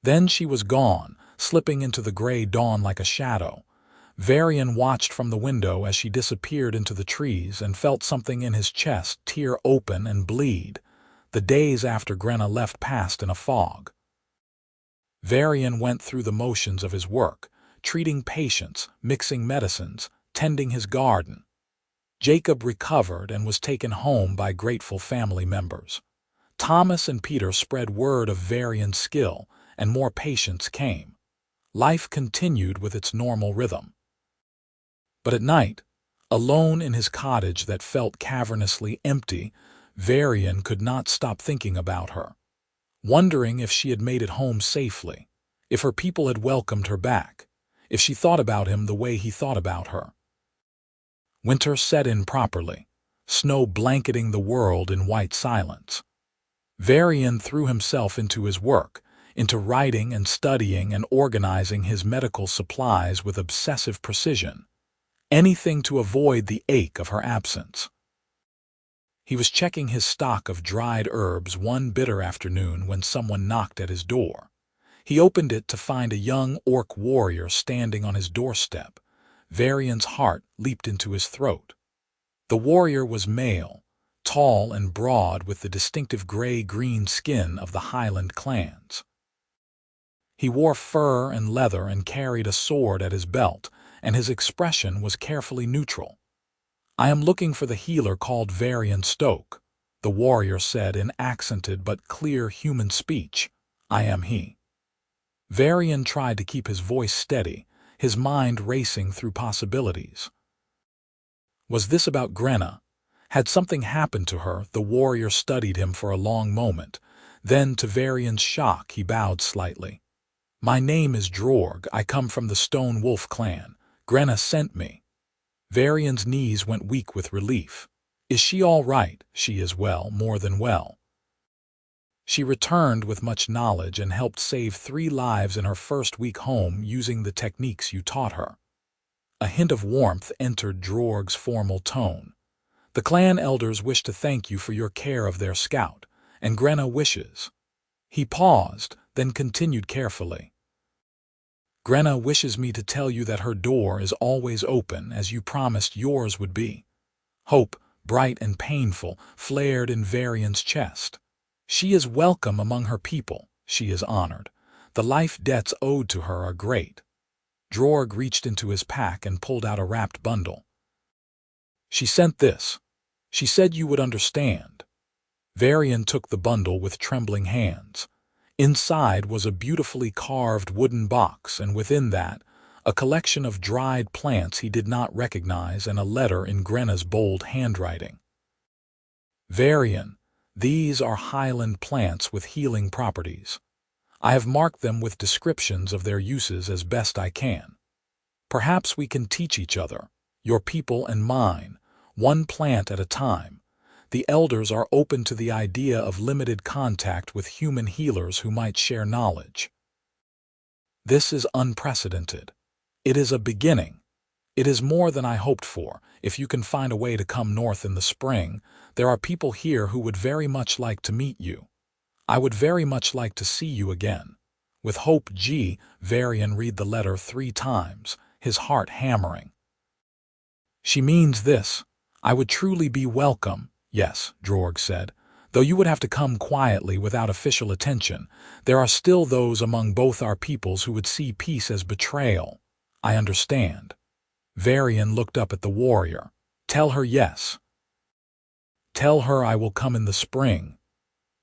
Then she was gone, slipping into the gray dawn like a shadow. Varian watched from the window as she disappeared into the trees and felt something in his chest tear open and bleed. The days after Grenna left passed in a fog. Varian went through the motions of his work, treating patients, mixing medicines, tending his garden. Jacob recovered and was taken home by grateful family members. Thomas and Peter spread word of Varian's skill, and more patients came. Life continued with its normal rhythm. But at night, alone in his cottage that felt cavernously empty, Varian could not stop thinking about her, wondering if she had made it home safely, if her people had welcomed her back, if she thought about him the way he thought about her. Winter set in properly, snow blanketing the world in white silence. Varian threw himself into his work, into writing and studying and organizing his medical supplies with obsessive precision, anything to avoid the ache of her absence. He was checking his stock of dried herbs one bitter afternoon when someone knocked at his door. He opened it to find a young orc warrior standing on his doorstep. Varian's heart leaped into his throat. The warrior was male, tall and broad, with the distinctive gray-green skin of the Highland clans. He wore fur and leather and carried a sword at his belt, and his expression was carefully neutral. "I am looking for the healer called Varian Stoke," the warrior said in accented but clear human speech. "I am he." Varian tried to keep his voice steady, his mind racing through possibilities. Was this about Grenna? Had something happened to her? The warrior studied him for a long moment. Then, to Varian's shock, he bowed slightly. "My name is Drorg. I come from the Stone Wolf clan. Grenna sent me." Varian's knees went weak with relief. "Is she all right?" "She is well, more than well." She returned with much knowledge and helped save 3 lives in her first week home using the techniques you taught her. A hint of warmth entered Drorg's formal tone. The clan elders wish to thank you for your care of their scout, and Grenna wishes. He paused, then continued carefully. Grenna wishes me to tell you that her door is always open, as you promised yours would be. Hope, bright and painful, flared in Varian's chest. She is welcome among her people. She is honored. The life debts owed to her are great. Drorg reached into his pack and pulled out a wrapped bundle. She sent this. She said you would understand. Varian took the bundle with trembling hands. Inside was a beautifully carved wooden box, and within that, a collection of dried plants he did not recognize and a letter in Grenna's bold handwriting. Varian, these are highland plants with healing properties. I have marked them with descriptions of their uses as best I can. Perhaps we can teach each other, your people and mine, one plant at a time. The elders are open to the idea of limited contact with human healers who might share knowledge. This is unprecedented. It is a beginning. It is more than I hoped for. If you can find a way to come north in the spring, there are people here who would very much like to meet you. I would very much like to see you again. With Hope G. Varian read the letter 3 times, his heart hammering. She means this. I would truly be welcome. Yes, Drorg said. Though you would have to come quietly without official attention, there are still those among both our peoples who would see peace as betrayal. I understand. Varian looked up at the warrior. Tell her yes. Tell her I will come in the spring.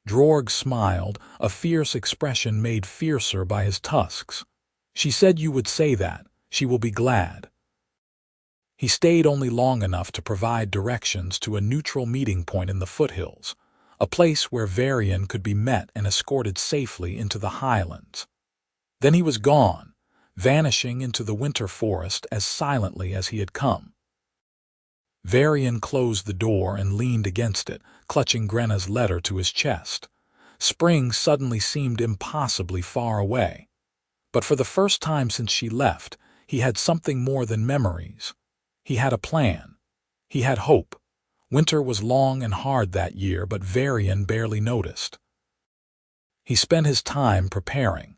Drorg smiled, a fierce expression made fiercer by his tusks. She said you would say that. She will be glad. He stayed only long enough to provide directions to a neutral meeting point in the foothills, a place where Varian could be met and escorted safely into the highlands. Then he was gone, vanishing into the winter forest as silently as he had come. Varian closed the door and leaned against it, clutching Grenna's letter to his chest. Spring suddenly seemed impossibly far away. But for the first time since she left, he had something more than memories. He had a plan. He had hope. Winter was long and hard that year, but Varian barely noticed. He spent his time preparing,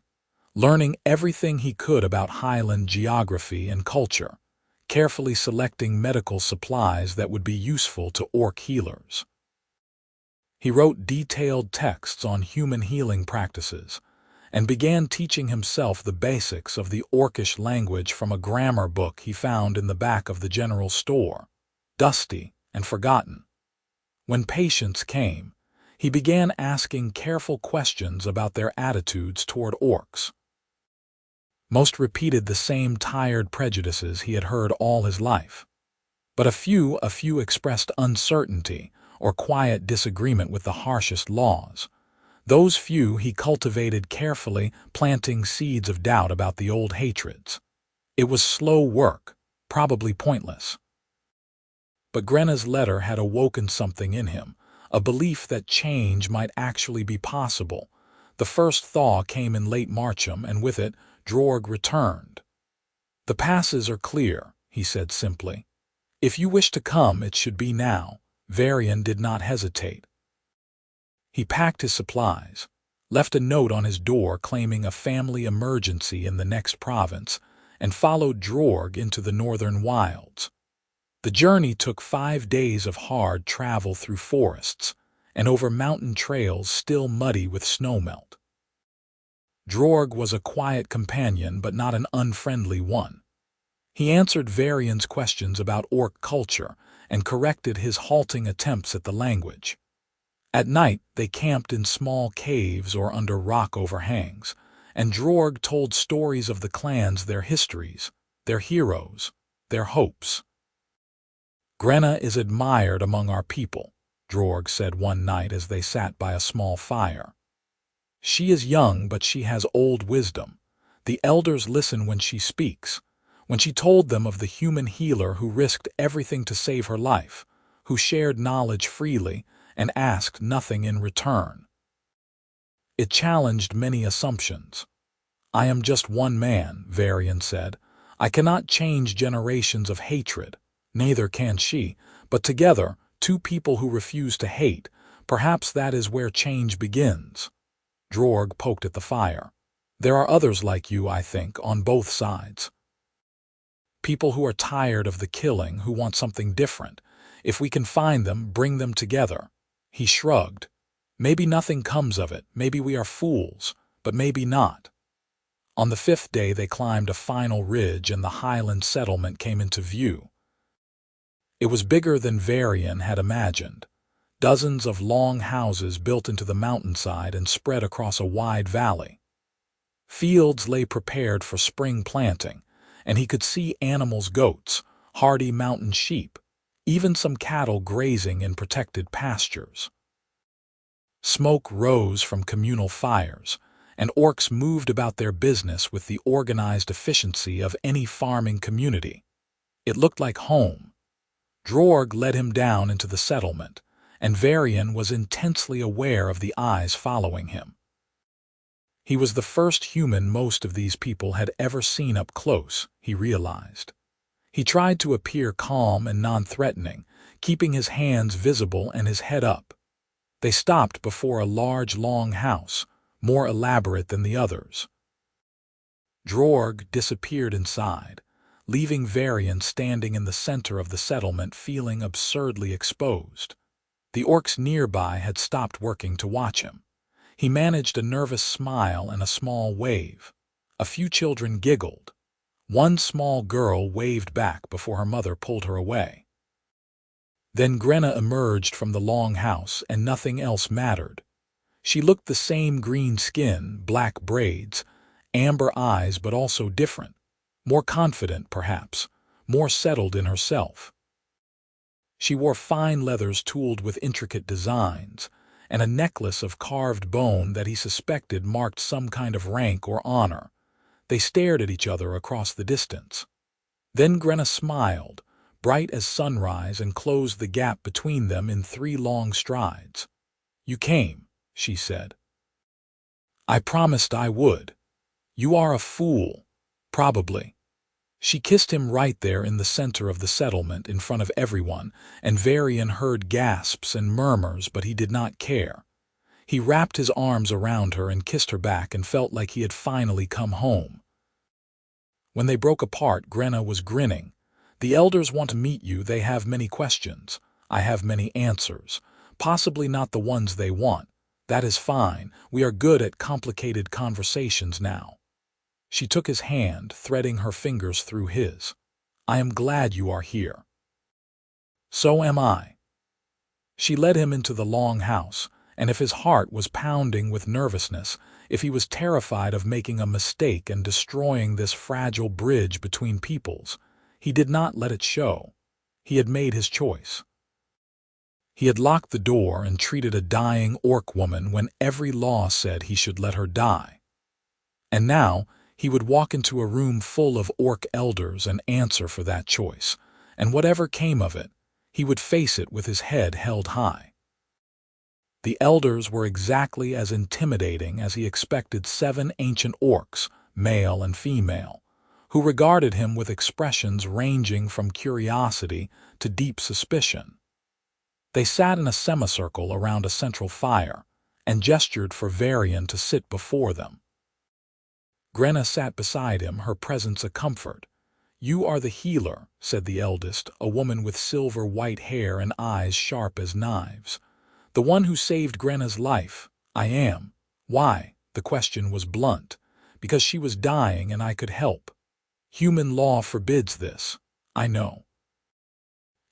learning everything he could about Highland geography and culture, carefully selecting medical supplies that would be useful to orc healers. He wrote detailed texts on human healing practices, and began teaching himself the basics of the Orcish language from a grammar book he found in the back of the general store, dusty and forgotten. When patients came, he began asking careful questions about their attitudes toward orcs. Most repeated the same tired prejudices he had heard all his life, but a few expressed uncertainty or quiet disagreement with the harshest laws. Those few he cultivated carefully, planting seeds of doubt about the old hatreds. It was slow work, probably pointless. But Grenna's letter had awoken something in him, a belief that change might actually be possible. The first thaw came in late Marcham, and with it, Drorg returned. The passes are clear, he said simply. If you wish to come, it should be now. Varian did not hesitate. He packed his supplies, left a note on his door claiming a family emergency in the next province, and followed Drorg into the northern wilds. The journey took 5 days of hard travel through forests and over mountain trails still muddy with snowmelt. Drorg was a quiet companion, but not an unfriendly one. He answered Varian's questions about orc culture and corrected his halting attempts at the language. At night, they camped in small caves or under rock overhangs, and Drorg told stories of the clans, their histories, their heroes, their hopes. Grenna is admired among our people, Drorg said one night as they sat by a small fire. She is young, but she has old wisdom. The elders listen when she speaks, when she told them of the human healer who risked everything to save her life, who shared knowledge freely and asked nothing in return. It challenged many assumptions. "I am just one man," Varian said. "I cannot change generations of hatred. Neither can she. But together, two people who refuse to hate, perhaps that is where change begins." Drorg poked at the fire. "There are others like you, I think, on both sides. People who are tired of the killing, who want something different. If we can find them, bring them together." He shrugged. "Maybe nothing comes of it, maybe we are fools, but maybe not." On the 5th day they climbed a final ridge and the highland settlement came into view. It was bigger than Varian had imagined. Dozens of long houses built into the mountainside and spread across a wide valley. Fields lay prepared for spring planting, and he could see animals, goats, hardy mountain sheep, even some cattle grazing in protected pastures. Smoke rose from communal fires, and orcs moved about their business with the organized efficiency of any farming community. It looked like home. Drorg led him down into the settlement, and Varian was intensely aware of the eyes following him. He was the first human most of these people had ever seen up close, he realized. He tried to appear calm and non-threatening, keeping his hands visible and his head up. They stopped before a large, long house, more elaborate than the others. Drorg disappeared inside, leaving Varian standing in the center of the settlement feeling absurdly exposed. The orcs nearby had stopped working to watch him. He managed a nervous smile and a small wave. A few children giggled. One small girl waved back before her mother pulled her away. Then Grenna emerged from the long house and nothing else mattered. She looked the same: green skin, black braids, amber eyes, but also different. More confident, perhaps, more settled in herself. She wore fine leathers tooled with intricate designs, and a necklace of carved bone that he suspected marked some kind of rank or honor. They stared at each other across the distance. Then Grenna smiled, bright as sunrise, and closed the gap between them in 3 long strides. "You came," she said. "I promised I would. You are a fool, probably." She kissed him right there in the center of the settlement in front of everyone, and Varian heard gasps and murmurs, but he did not care. He wrapped his arms around her and kissed her back and felt like he had finally come home. When they broke apart, Grenna was grinning. "The elders want to meet you. They have many questions. I have many answers. Possibly not the ones they want. That is fine. We are good at complicated conversations now." She took his hand, threading her fingers through his. "I am glad you are here." "So am I." She led him into the long house, and if his heart was pounding with nervousness, if he was terrified of making a mistake and destroying this fragile bridge between peoples, he did not let it show. He had made his choice. He had locked the door and treated a dying orc woman when every law said he should let her die. And now, he would walk into a room full of orc elders and answer for that choice, and whatever came of it, he would face it with his head held high. The elders were exactly as intimidating as he expected: 7 ancient orcs, male and female, who regarded him with expressions ranging from curiosity to deep suspicion. They sat in a semicircle around a central fire and gestured for Varian to sit before them. Grenna sat beside him, her presence a comfort. "You are the healer," said the eldest, a woman with silver-white hair and eyes sharp as knives. "The one who saved Grenna's life." "I am." "Why?" The question was blunt. "Because she was dying and I could help. Human law forbids this." "I know."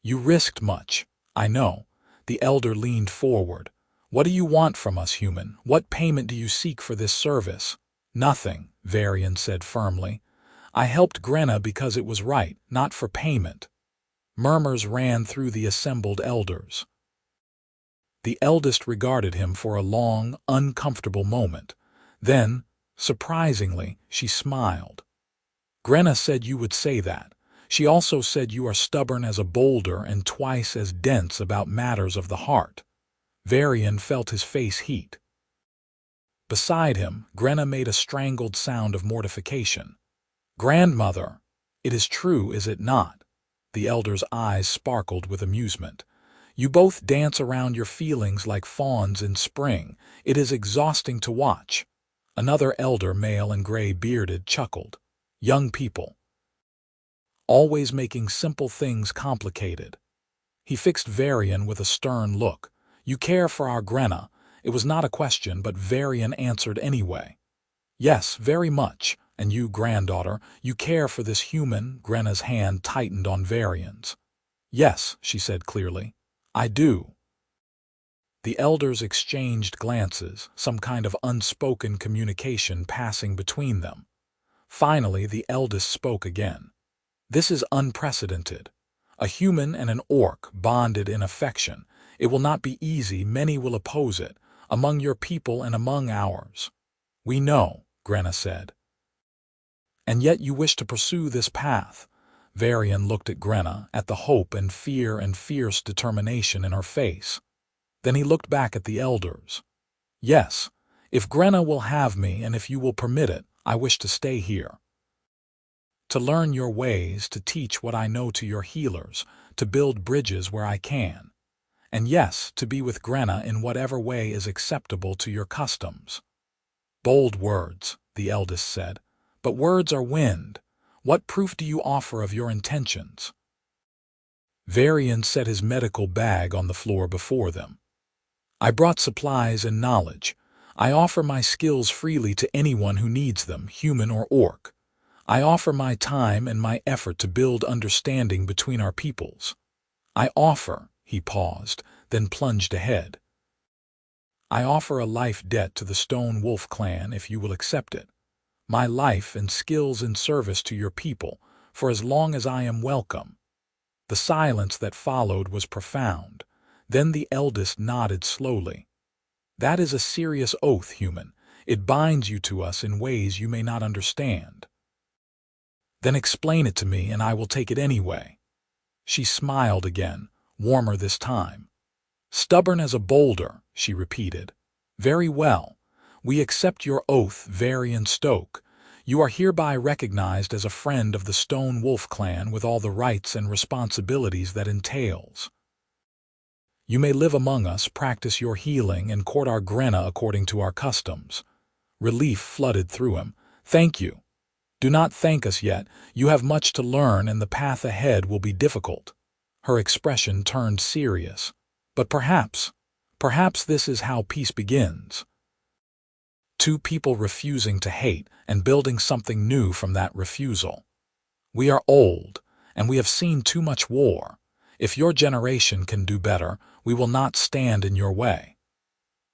"You risked much." "I know." The elder leaned forward. "What do you want from us, human? What payment do you seek for this service?" "Nothing," Varian said firmly. "I helped Grenna because it was right, not for payment." Murmurs ran through the assembled elders. The eldest regarded him for a long, uncomfortable moment. Then, surprisingly, she smiled. "Grenna said you would say that. She also said you are stubborn as a boulder and twice as dense about matters of the heart." Varian felt his face heat. Beside him, Grenna made a strangled sound of mortification. "Grandmother, it is true, is it not?" The elder's eyes sparkled with amusement. "You both dance around your feelings like fawns in spring. It is exhausting to watch." Another elder, male and gray-bearded, chuckled. "Young people, always making simple things complicated." He fixed Varian with a stern look. "You care for our Grenna." It was not a question, but Varian answered anyway. "Yes, very much. And you, granddaughter, you care for this human?" Grenna's hand tightened on Varian's. "Yes," she said clearly. "I do." The elders exchanged glances, some kind of unspoken communication passing between them. Finally, the eldest spoke again. "This is unprecedented. A human and an orc bonded in affection. It will not be easy, many will oppose it, among your people and among ours." "We know," Grenna said. "And yet you wish to pursue this path." Varian looked at Grenna, at the hope and fear and fierce determination in her face. Then he looked back at the elders. "Yes, if Grenna will have me and if you will permit it, I wish to stay here. To learn your ways, to teach what I know to your healers, to build bridges where I can. And yes, to be with Grenna in whatever way is acceptable to your customs." "Bold words," the eldest said. "But words are wind. What proof do you offer of your intentions?" Varian set his medical bag on the floor before them. "I brought supplies and knowledge. I offer my skills freely to anyone who needs them, human or orc. I offer my time and my effort to build understanding between our peoples. I offer," he paused, then plunged ahead. "I offer a life debt to the Stone Wolf clan if you will accept it. My life and skills in service to your people, for as long as I am welcome." The silence that followed was profound. Then the eldest nodded slowly. "That is a serious oath, human. It binds you to us in ways you may not understand." "Then explain it to me, and I will take it anyway." She smiled again, warmer this time. "Stubborn as a boulder," she repeated. "Very well. We accept your oath, Varian Stoke. You are hereby recognized as a friend of the Stone Wolf clan with all the rights and responsibilities that entails. You may live among us, practice your healing, and court our Grenna according to our customs." Relief flooded through him. "Thank you. Do not thank us yet. You have much to learn, and the path ahead will be difficult." Her expression turned serious. "But perhaps this is how peace begins. Two people refusing to hate and building something new from that refusal. We are old, and we have seen too much war. If your generation can do better, we will not stand in your way."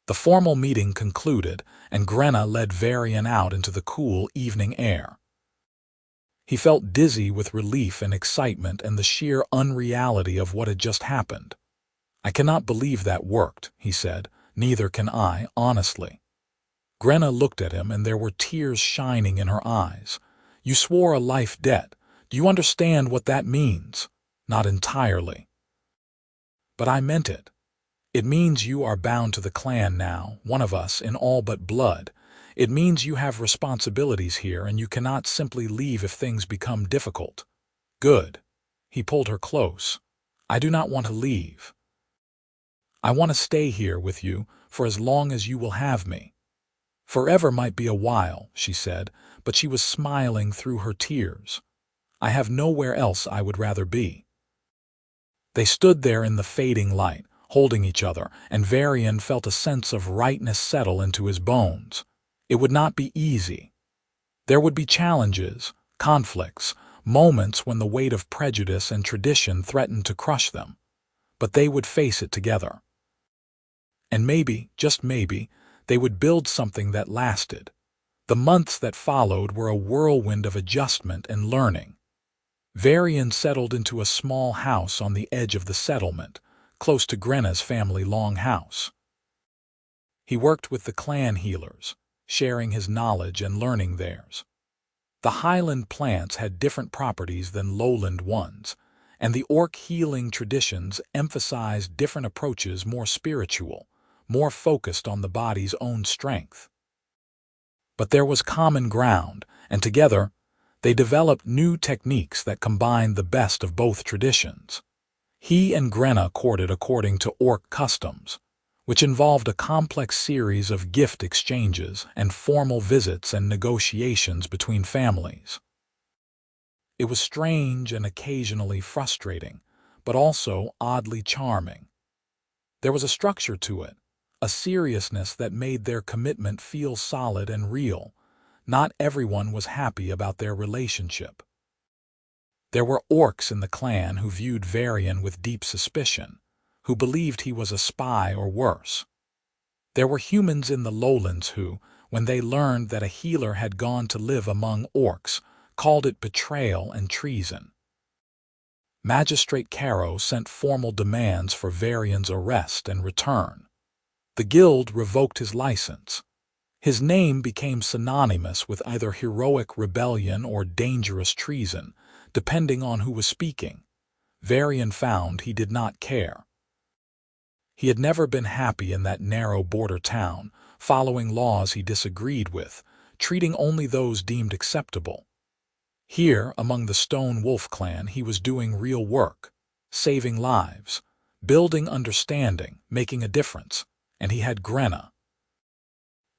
The formal meeting concluded, and Grenna led Varian out into the cool evening air. He felt dizzy with relief and excitement and the sheer unreality of what had just happened. "I cannot believe that worked," he said. "Neither can I, honestly." Grenna looked at him, and there were tears shining in her eyes. "You swore a life debt. Do you understand what that means?" "Not entirely." "But I meant it. It means you are bound to the clan now, one of us in all but blood. It means you have responsibilities here, and you cannot simply leave if things become difficult." "Good." He pulled her close. "I do not want to leave. I want to stay here with you for as long as you will have me." "Forever might be a while," she said, but she was smiling through her tears. "I have nowhere else I would rather be." They stood there in the fading light, holding each other, and Varian felt a sense of rightness settle into his bones. It would not be easy. There would be challenges, conflicts, moments when the weight of prejudice and tradition threatened to crush them. But they would face it together. And maybe, just maybe, they would build something that lasted. The months that followed were a whirlwind of adjustment and learning. Varian settled into a small house on the edge of the settlement, close to Grenna's family longhouse. He worked with the clan healers, sharing his knowledge and learning theirs. The highland plants had different properties than lowland ones, and the orc healing traditions emphasized different approaches, more spiritual, more focused on the body's own strength. But there was common ground, and together, they developed new techniques that combined the best of both traditions. He and Grenna courted according to Orc customs, which involved a complex series of gift exchanges and formal visits and negotiations between families. It was strange and occasionally frustrating, but also oddly charming. There was a structure to it, a seriousness that made their commitment feel solid and real. Not everyone was happy about their relationship. There were Orcs in the clan who viewed Varian with deep suspicion, who believed he was a spy or worse. There were humans in the lowlands who, when they learned that a healer had gone to live among Orcs, called it betrayal and treason. Magistrate Caro sent formal demands for Varian's arrest and return. The guild revoked his license. His name became synonymous with either heroic rebellion or dangerous treason, depending on who was speaking. Varian found he did not care. He had never been happy in that narrow border town, following laws he disagreed with, treating only those deemed acceptable. Here, among the Stone Wolf clan, he was doing real work, saving lives, building understanding, making a difference, and he had Grenna.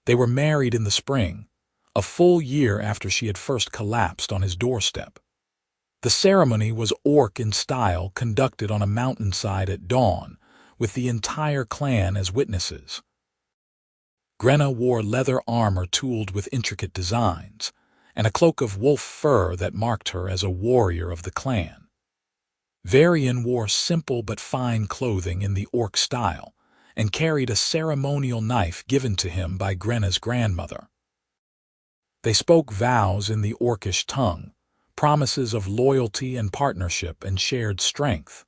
They were married in the spring, a full year after she had first collapsed on his doorstep. The ceremony was Orc in style, conducted on a mountainside at dawn, with the entire clan as witnesses. Grenna wore leather armor tooled with intricate designs, and a cloak of wolf fur that marked her as a warrior of the clan. Varian wore simple but fine clothing in the Orc style, and carried a ceremonial knife given to him by Grenna's grandmother. They spoke vows in the Orcish tongue, promises of loyalty and partnership and shared strength.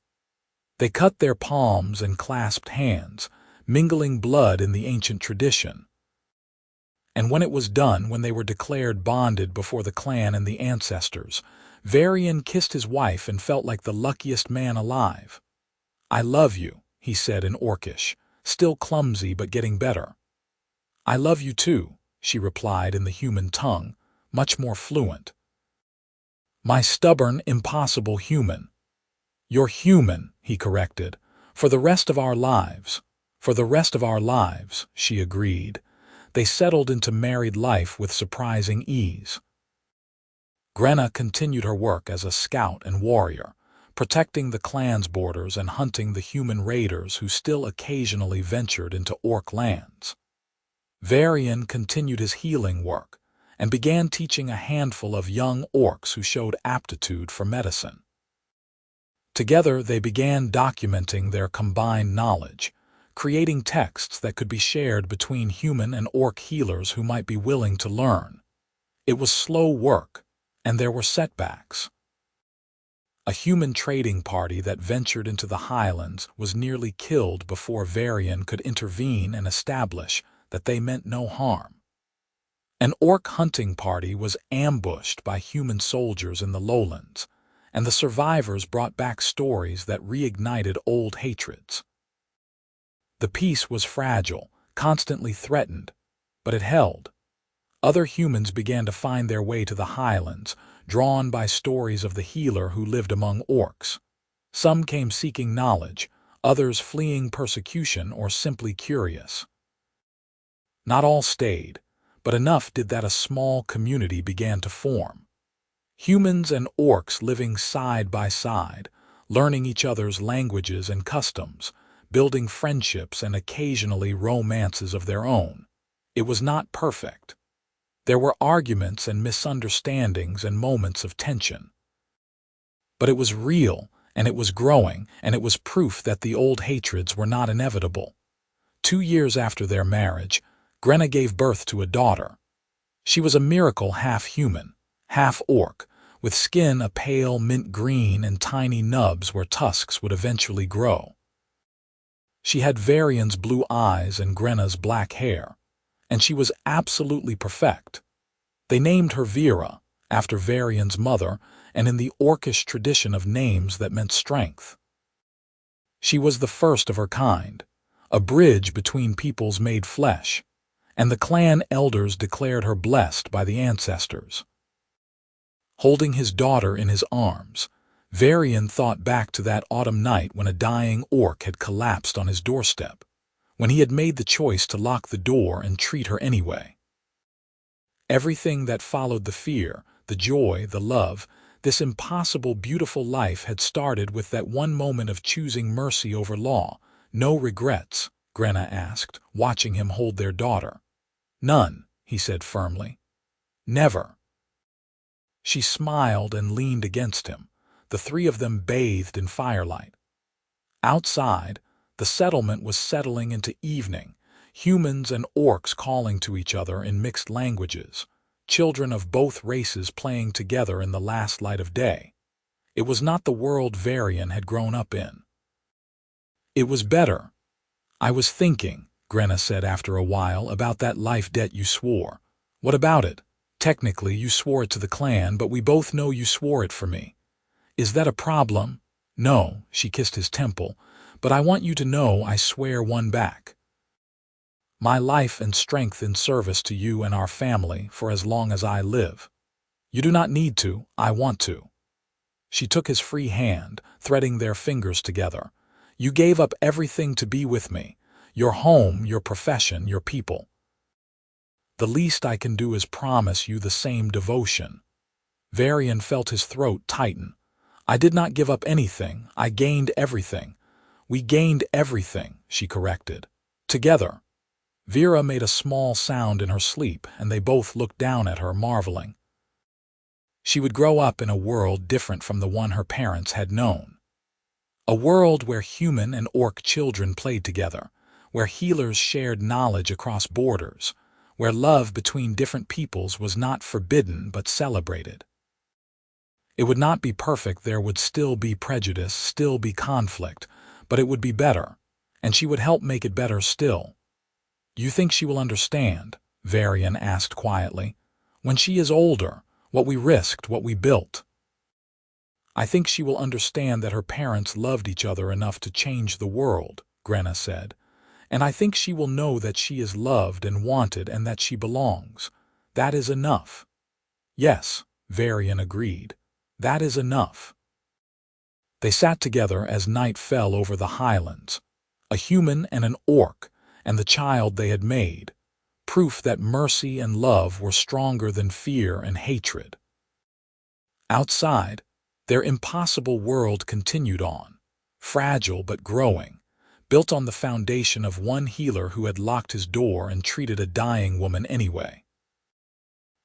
They cut their palms and clasped hands, mingling blood in the ancient tradition. And when it was done, when they were declared bonded before the clan and the ancestors, Varian kissed his wife and felt like the luckiest man alive. "I love you," he said in Orcish, still clumsy but getting better. "I love you too," she replied in the human tongue, much more fluent. "My stubborn, impossible human." "You're human," he corrected. "For the rest of our lives." "For the rest of our lives," she agreed. They settled into married life with surprising ease. Grenna continued her work as a scout and warrior, protecting the clan's borders and hunting the human raiders who still occasionally ventured into Orc lands. Varian continued his healing work and began teaching a handful of young Orcs who showed aptitude for medicine. Together they began documenting their combined knowledge, creating texts that could be shared between human and Orc healers who might be willing to learn. It was slow work, and there were setbacks. A human trading party that ventured into the highlands was nearly killed before Varian could intervene and establish that they meant no harm. An Orc hunting party was ambushed by human soldiers in the lowlands, and the survivors brought back stories that reignited old hatreds. The peace was fragile, constantly threatened, but it held. Other humans began to find their way to the highlands, drawn by stories of the healer who lived among Orcs. Some came seeking knowledge, others fleeing persecution or simply curious. Not all stayed, but enough did that a small community began to form. Humans and Orcs living side by side, learning each other's languages and customs, building friendships and occasionally romances of their own. It was not perfect. There were arguments and misunderstandings and moments of tension. But it was real, and it was growing, and it was proof that the old hatreds were not inevitable. 2 years after their marriage, Grenna gave birth to a daughter. She was a miracle, half human, half Orc, with skin a pale mint green and tiny nubs where tusks would eventually grow. She had Varian's blue eyes and Grenna's black hair, and she was absolutely perfect. They named her Vera, after Varian's mother, and in the Orcish tradition of names that meant strength. She was the first of her kind, a bridge between peoples made flesh, and the clan elders declared her blessed by the ancestors. Holding his daughter in his arms, Varian thought back to that autumn night when a dying orc had collapsed on his doorstep, when he had made the choice to lock the door and treat her anyway. Everything that followed, the fear, the joy, the love, this impossible, beautiful life had started with that one moment of choosing mercy over law. No regrets? Grenna asked, watching him hold their daughter. None, he said firmly. Never. She smiled and leaned against him, the three of them bathed in firelight. Outside, the settlement was settling into evening, humans and orcs calling to each other in mixed languages, children of both races playing together in the last light of day. It was not the world Varian had grown up in. It was better. I was thinking, Grenna said after a while, about that life debt you swore. What about it? Technically, you swore it to the clan, but we both know you swore it for me. Is that a problem? No, she kissed his temple, but I want you to know I swear one back. My life and strength in service to you and our family for as long as I live. You do not need to, I want to. She took his free hand, threading their fingers together. You gave up everything to be with me, your home, your profession, your people. The least I can do is promise you the same devotion. Varian felt his throat tighten. I did not give up anything, I gained everything. We gained everything, she corrected. Together. Vera made a small sound in her sleep, and they both looked down at her, marveling. She would grow up in a world different from the one her parents had known. A world where human and orc children played together, where healers shared knowledge across borders, where love between different peoples was not forbidden but celebrated. It would not be perfect, there would still be prejudice, still be conflict, but it would be better, and she would help make it better still. You think she will understand? Varian asked quietly. When she is older, what we risked, what we built. I think she will understand that her parents loved each other enough to change the world, Grenna said. And I think she will know that she is loved and wanted and that she belongs. That is enough. Yes, Varian agreed. That is enough. They sat together as night fell over the highlands, a human and an orc, and the child they had made, proof that mercy and love were stronger than fear and hatred. Outside, their impossible world continued on, fragile but growing, built on the foundation of one healer who had locked his door and treated a dying woman anyway.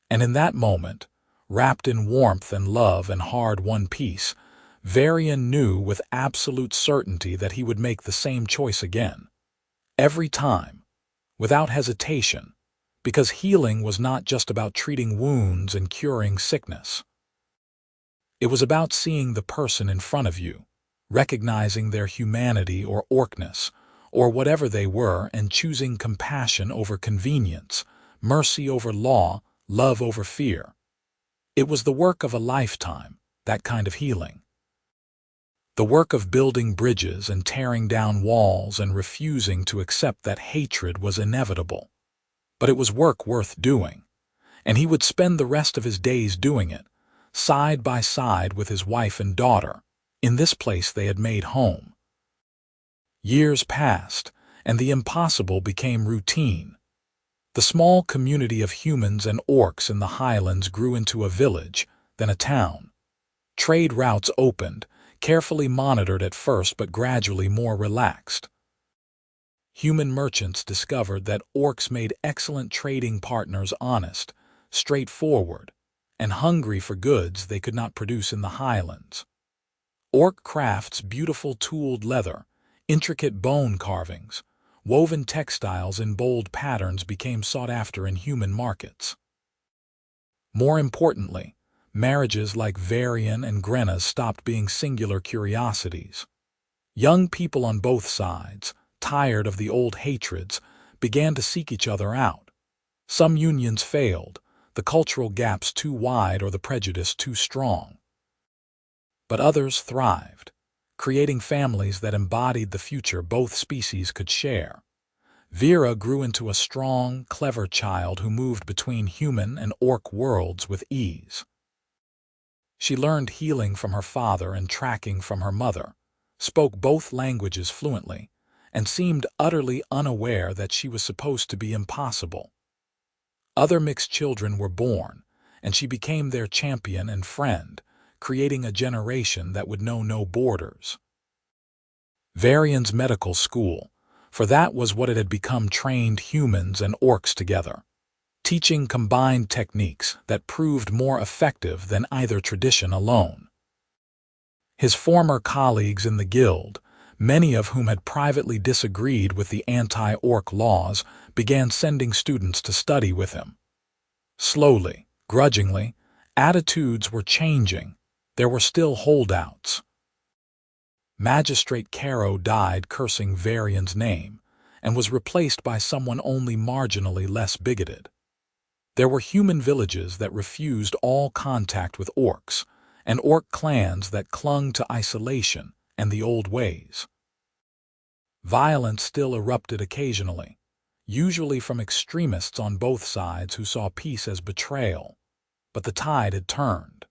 And in that moment, wrapped in warmth and love and hard-won peace, Varian knew with absolute certainty that he would make the same choice again. Every time, without hesitation, because healing was not just about treating wounds and curing sickness. It was about seeing the person in front of you, recognizing their humanity or orcness, or whatever they were, and choosing compassion over convenience, mercy over law, love over fear. It was the work of a lifetime, that kind of healing. The work of building bridges and tearing down walls and refusing to accept that hatred was inevitable. But it was work worth doing, and he would spend the rest of his days doing it, side by side with his wife and daughter, in this place they had made home. Years passed, and the impossible became routine. The small community of humans and orcs in the highlands grew into a village, then a town. Trade routes opened, carefully monitored at first but gradually more relaxed. Human merchants discovered that orcs made excellent trading partners, honest, straightforward, and hungry for goods they could not produce in the highlands. Orc crafts, beautiful tooled leather, intricate bone carvings, woven textiles in bold patterns became sought after in human markets. More importantly, marriages like Varian and Grenna's stopped being singular curiosities. Young people on both sides, tired of the old hatreds, began to seek each other out. Some unions failed, the cultural gaps too wide or the prejudice too strong. But others thrived, creating families that embodied the future both species could share. Vera grew into a strong, clever child who moved between human and orc worlds with ease. She learned healing from her father and tracking from her mother, spoke both languages fluently, and seemed utterly unaware that she was supposed to be impossible. Other mixed children were born, and she became their champion and friend, creating a generation that would know no borders. Varian's medical school, for that was what it had become, trained humans and orcs together, teaching combined techniques that proved more effective than either tradition alone. His former colleagues in the guild, many of whom had privately disagreed with the anti-orc laws, began sending students to study with him. Slowly, grudgingly, attitudes were changing. There were still holdouts. Magistrate Caro died cursing Varian's name and was replaced by someone only marginally less bigoted. There were human villages that refused all contact with orcs, and orc clans that clung to isolation and the old ways. Violence still erupted occasionally, usually from extremists on both sides who saw peace as betrayal, but the tide had turned.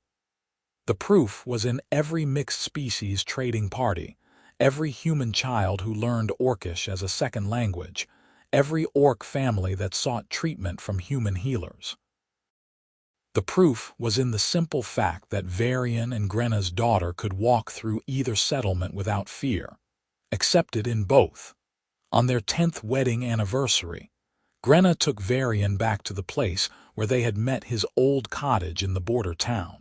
The proof was in every mixed species trading party, every human child who learned Orcish as a second language, every orc family that sought treatment from human healers. The proof was in the simple fact that Varian and Grenna's daughter could walk through either settlement without fear, accepted in both. On their 10th wedding anniversary, Grenna took Varian back to the place where they had met, his old cottage in the border town.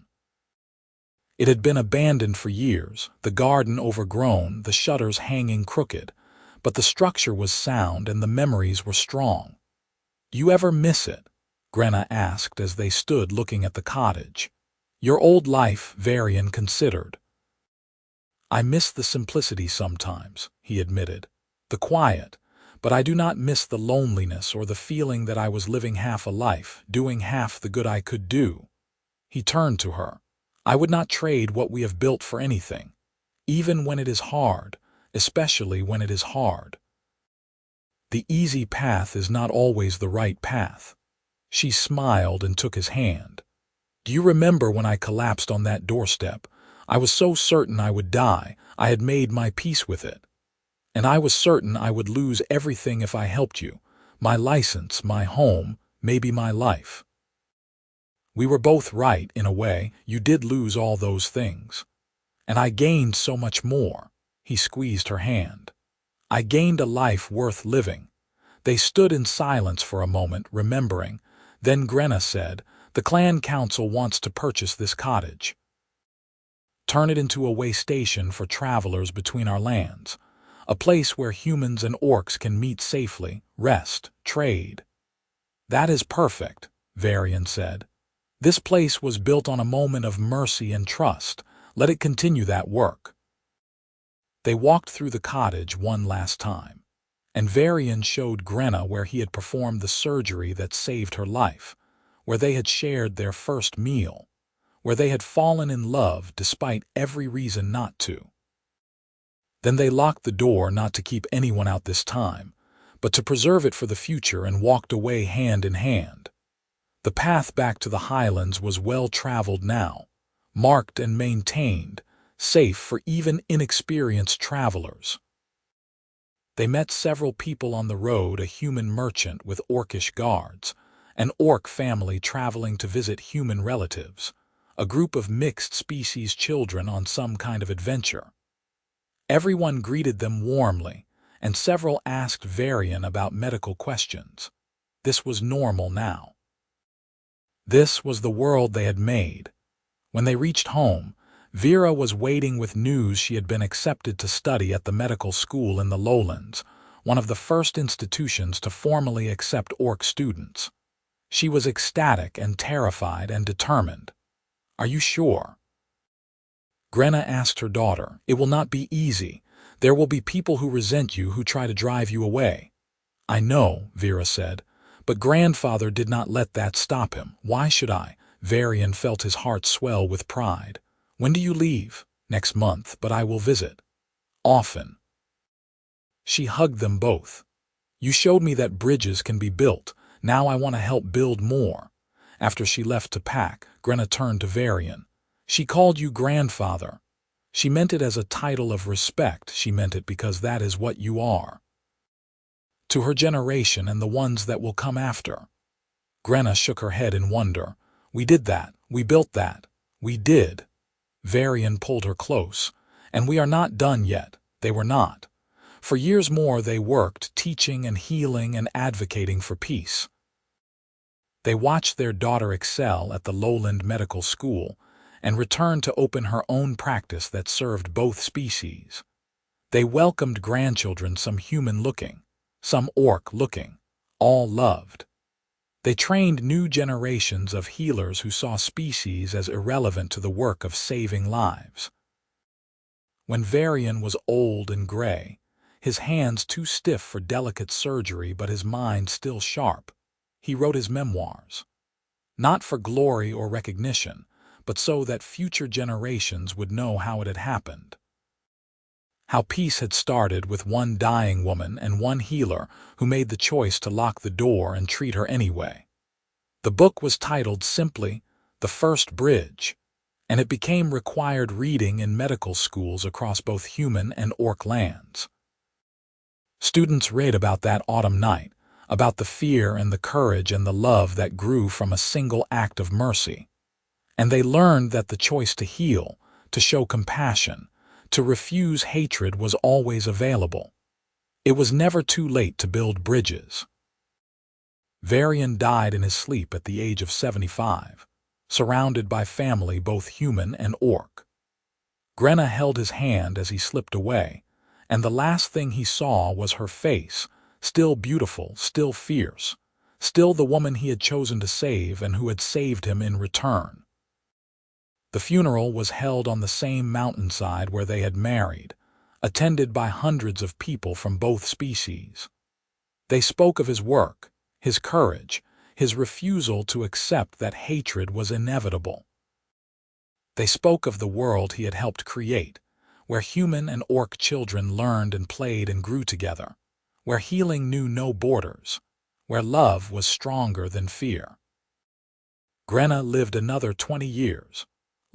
It had been abandoned for years, the garden overgrown, the shutters hanging crooked, but the structure was sound and the memories were strong. "You ever miss it?" Grenna asked as they stood looking at the cottage. "Your old life," Varian considered. "I miss the simplicity sometimes," he admitted, "the quiet, but I do not miss the loneliness or the feeling that I was living half a life, doing half the good I could do." He turned to her. "I would not trade what we have built for anything, even when it is hard, especially when it is hard. The easy path is not always the right path." She smiled and took his hand. "Do you remember when I collapsed on that doorstep? I was so certain I would die. I had made my peace with it. And I was certain I would lose everything if I helped you. My license, my home, maybe my life. We were both right, in a way. You did lose all those things. And I gained so much more." He squeezed her hand. "I gained a life worth living." They stood in silence for a moment, remembering. Then Grenna said, "The clan council wants to purchase this cottage. Turn it into a way station for travelers between our lands. A place where humans and orcs can meet safely, rest, trade." "That is perfect," Varian said. "This place was built on a moment of mercy and trust. Let it continue that work." They walked through the cottage one last time, and Varian showed Grenna where he had performed the surgery that saved her life, where they had shared their first meal, where they had fallen in love despite every reason not to. Then they locked the door, not to keep anyone out this time, but to preserve it for the future, and walked away hand in hand. The path back to the highlands was well traveled now, marked and maintained, safe for even inexperienced travelers. They met several people on the road: a human merchant with orcish guards, an orc family traveling to visit human relatives, a group of mixed species children on some kind of adventure. Everyone greeted them warmly, and several asked Varian about medical questions. This was normal now. This was the world they had made. When they reached home, Vera was waiting with news. She had been accepted to study at the medical school in the lowlands, one of the first institutions to formally accept orc students. She was ecstatic and terrified and determined. "Are you sure?" Grenna asked her daughter. "It will not be easy. There will be people who resent you, who try to drive you away." "I know," Vera said, "but grandfather did not let that stop him. Why should I?" Varian felt his heart swell with pride. "When do you leave?" "Next month, but I will visit. Often." She hugged them both. You showed me that bridges can be built. Now I want to help build more." After she left to pack, Grenna turned to Varian. "She called you grandfather. She meant it as a title of respect. She meant it because that is what you are to her generation and the ones that will come after." Grenna shook her head in wonder. "We did that. We built that. We did." Varian pulled her close. "And we are not done yet." They were not. For years more they worked, teaching and healing and advocating for peace. They watched their daughter excel at the Lowland Medical School and return to open her own practice that served both species. They welcomed grandchildren, some human-looking, some orc-looking, all loved. They trained new generations of healers who saw species as irrelevant to the work of saving lives. When Varian was old and gray, his hands too stiff for delicate surgery but his mind still sharp, he wrote his memoirs. Not for glory or recognition, but so that future generations would know how it had happened. How peace had started with one dying woman and one healer who made the choice to lock the door and treat her anyway. The book was titled simply The First Bridge, and it became required reading in medical schools across both human and orc lands. Students read about that autumn night, about the fear and the courage and the love that grew from a single act of mercy. And they learned that the choice to heal, to show compassion, to refuse hatred was always available. It was never too late to build bridges. Varian died in his sleep at the age of 75, surrounded by family both human and orc. Grenna held his hand as he slipped away, and the last thing he saw was her face, still beautiful, still fierce, still the woman he had chosen to save and who had saved him in return. The funeral was held on the same mountainside where they had married, attended by hundreds of people from both species. They spoke of his work, his courage, his refusal to accept that hatred was inevitable. They spoke of the world he had helped create, where human and orc children learned and played and grew together, where healing knew no borders, where love was stronger than fear. Grenna lived another 20 years,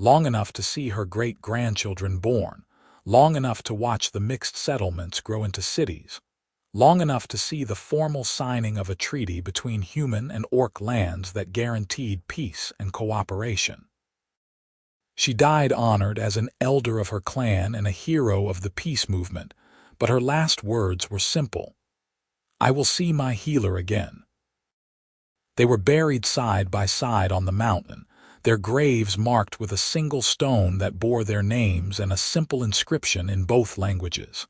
long enough to see her great-grandchildren born, long enough to watch the mixed settlements grow into cities, long enough to see the formal signing of a treaty between human and orc lands that guaranteed peace and cooperation. She died honored as an elder of her clan and a hero of the peace movement, but her last words were simple: "I will see my healer again." They were buried side by side on the mountain, their graves marked with a single stone that bore their names and a simple inscription in both languages.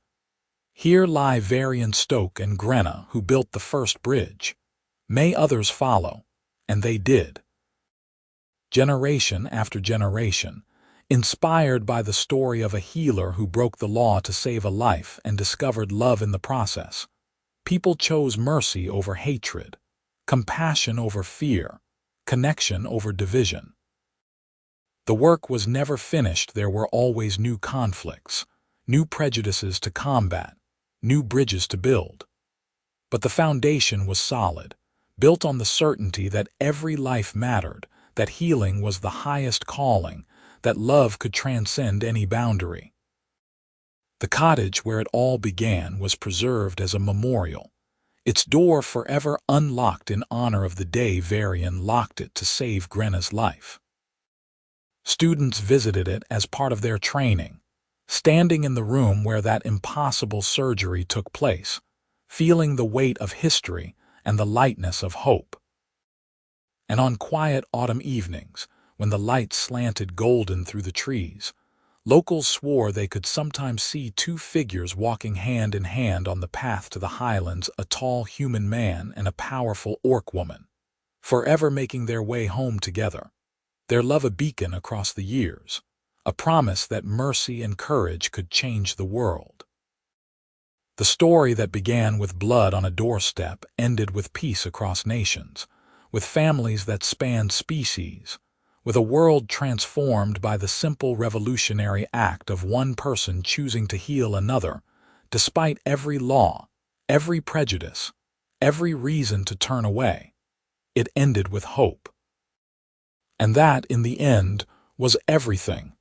"Here lie Varian Stoke and Grenna, who built the first bridge. May others follow." And they did. Generation after generation, inspired by the story of a healer who broke the law to save a life and discovered love in the process, people chose mercy over hatred, compassion over fear, connection over division. The work was never finished. There were always new conflicts, new prejudices to combat, new bridges to build. But the foundation was solid, built on the certainty that every life mattered, that healing was the highest calling, that love could transcend any boundary. The cottage where it all began was preserved as a memorial, its door forever unlocked in honor of the day Varian locked it to save Grenna's life. Students visited it as part of their training, standing in the room where that impossible surgery took place, feeling the weight of history and the lightness of hope. And on quiet autumn evenings, when the light slanted golden through the trees, locals swore they could sometimes see two figures walking hand in hand on the path to the highlands, a tall human man and a powerful orc woman, forever making their way home together, their love a beacon across the years, a promise that mercy and courage could change the world. The story that began with blood on a doorstep ended with peace across nations, with families that spanned species, with a world transformed by the simple revolutionary act of one person choosing to heal another, despite every law, every prejudice, every reason to turn away. It ended with hope. And that, in the end, was everything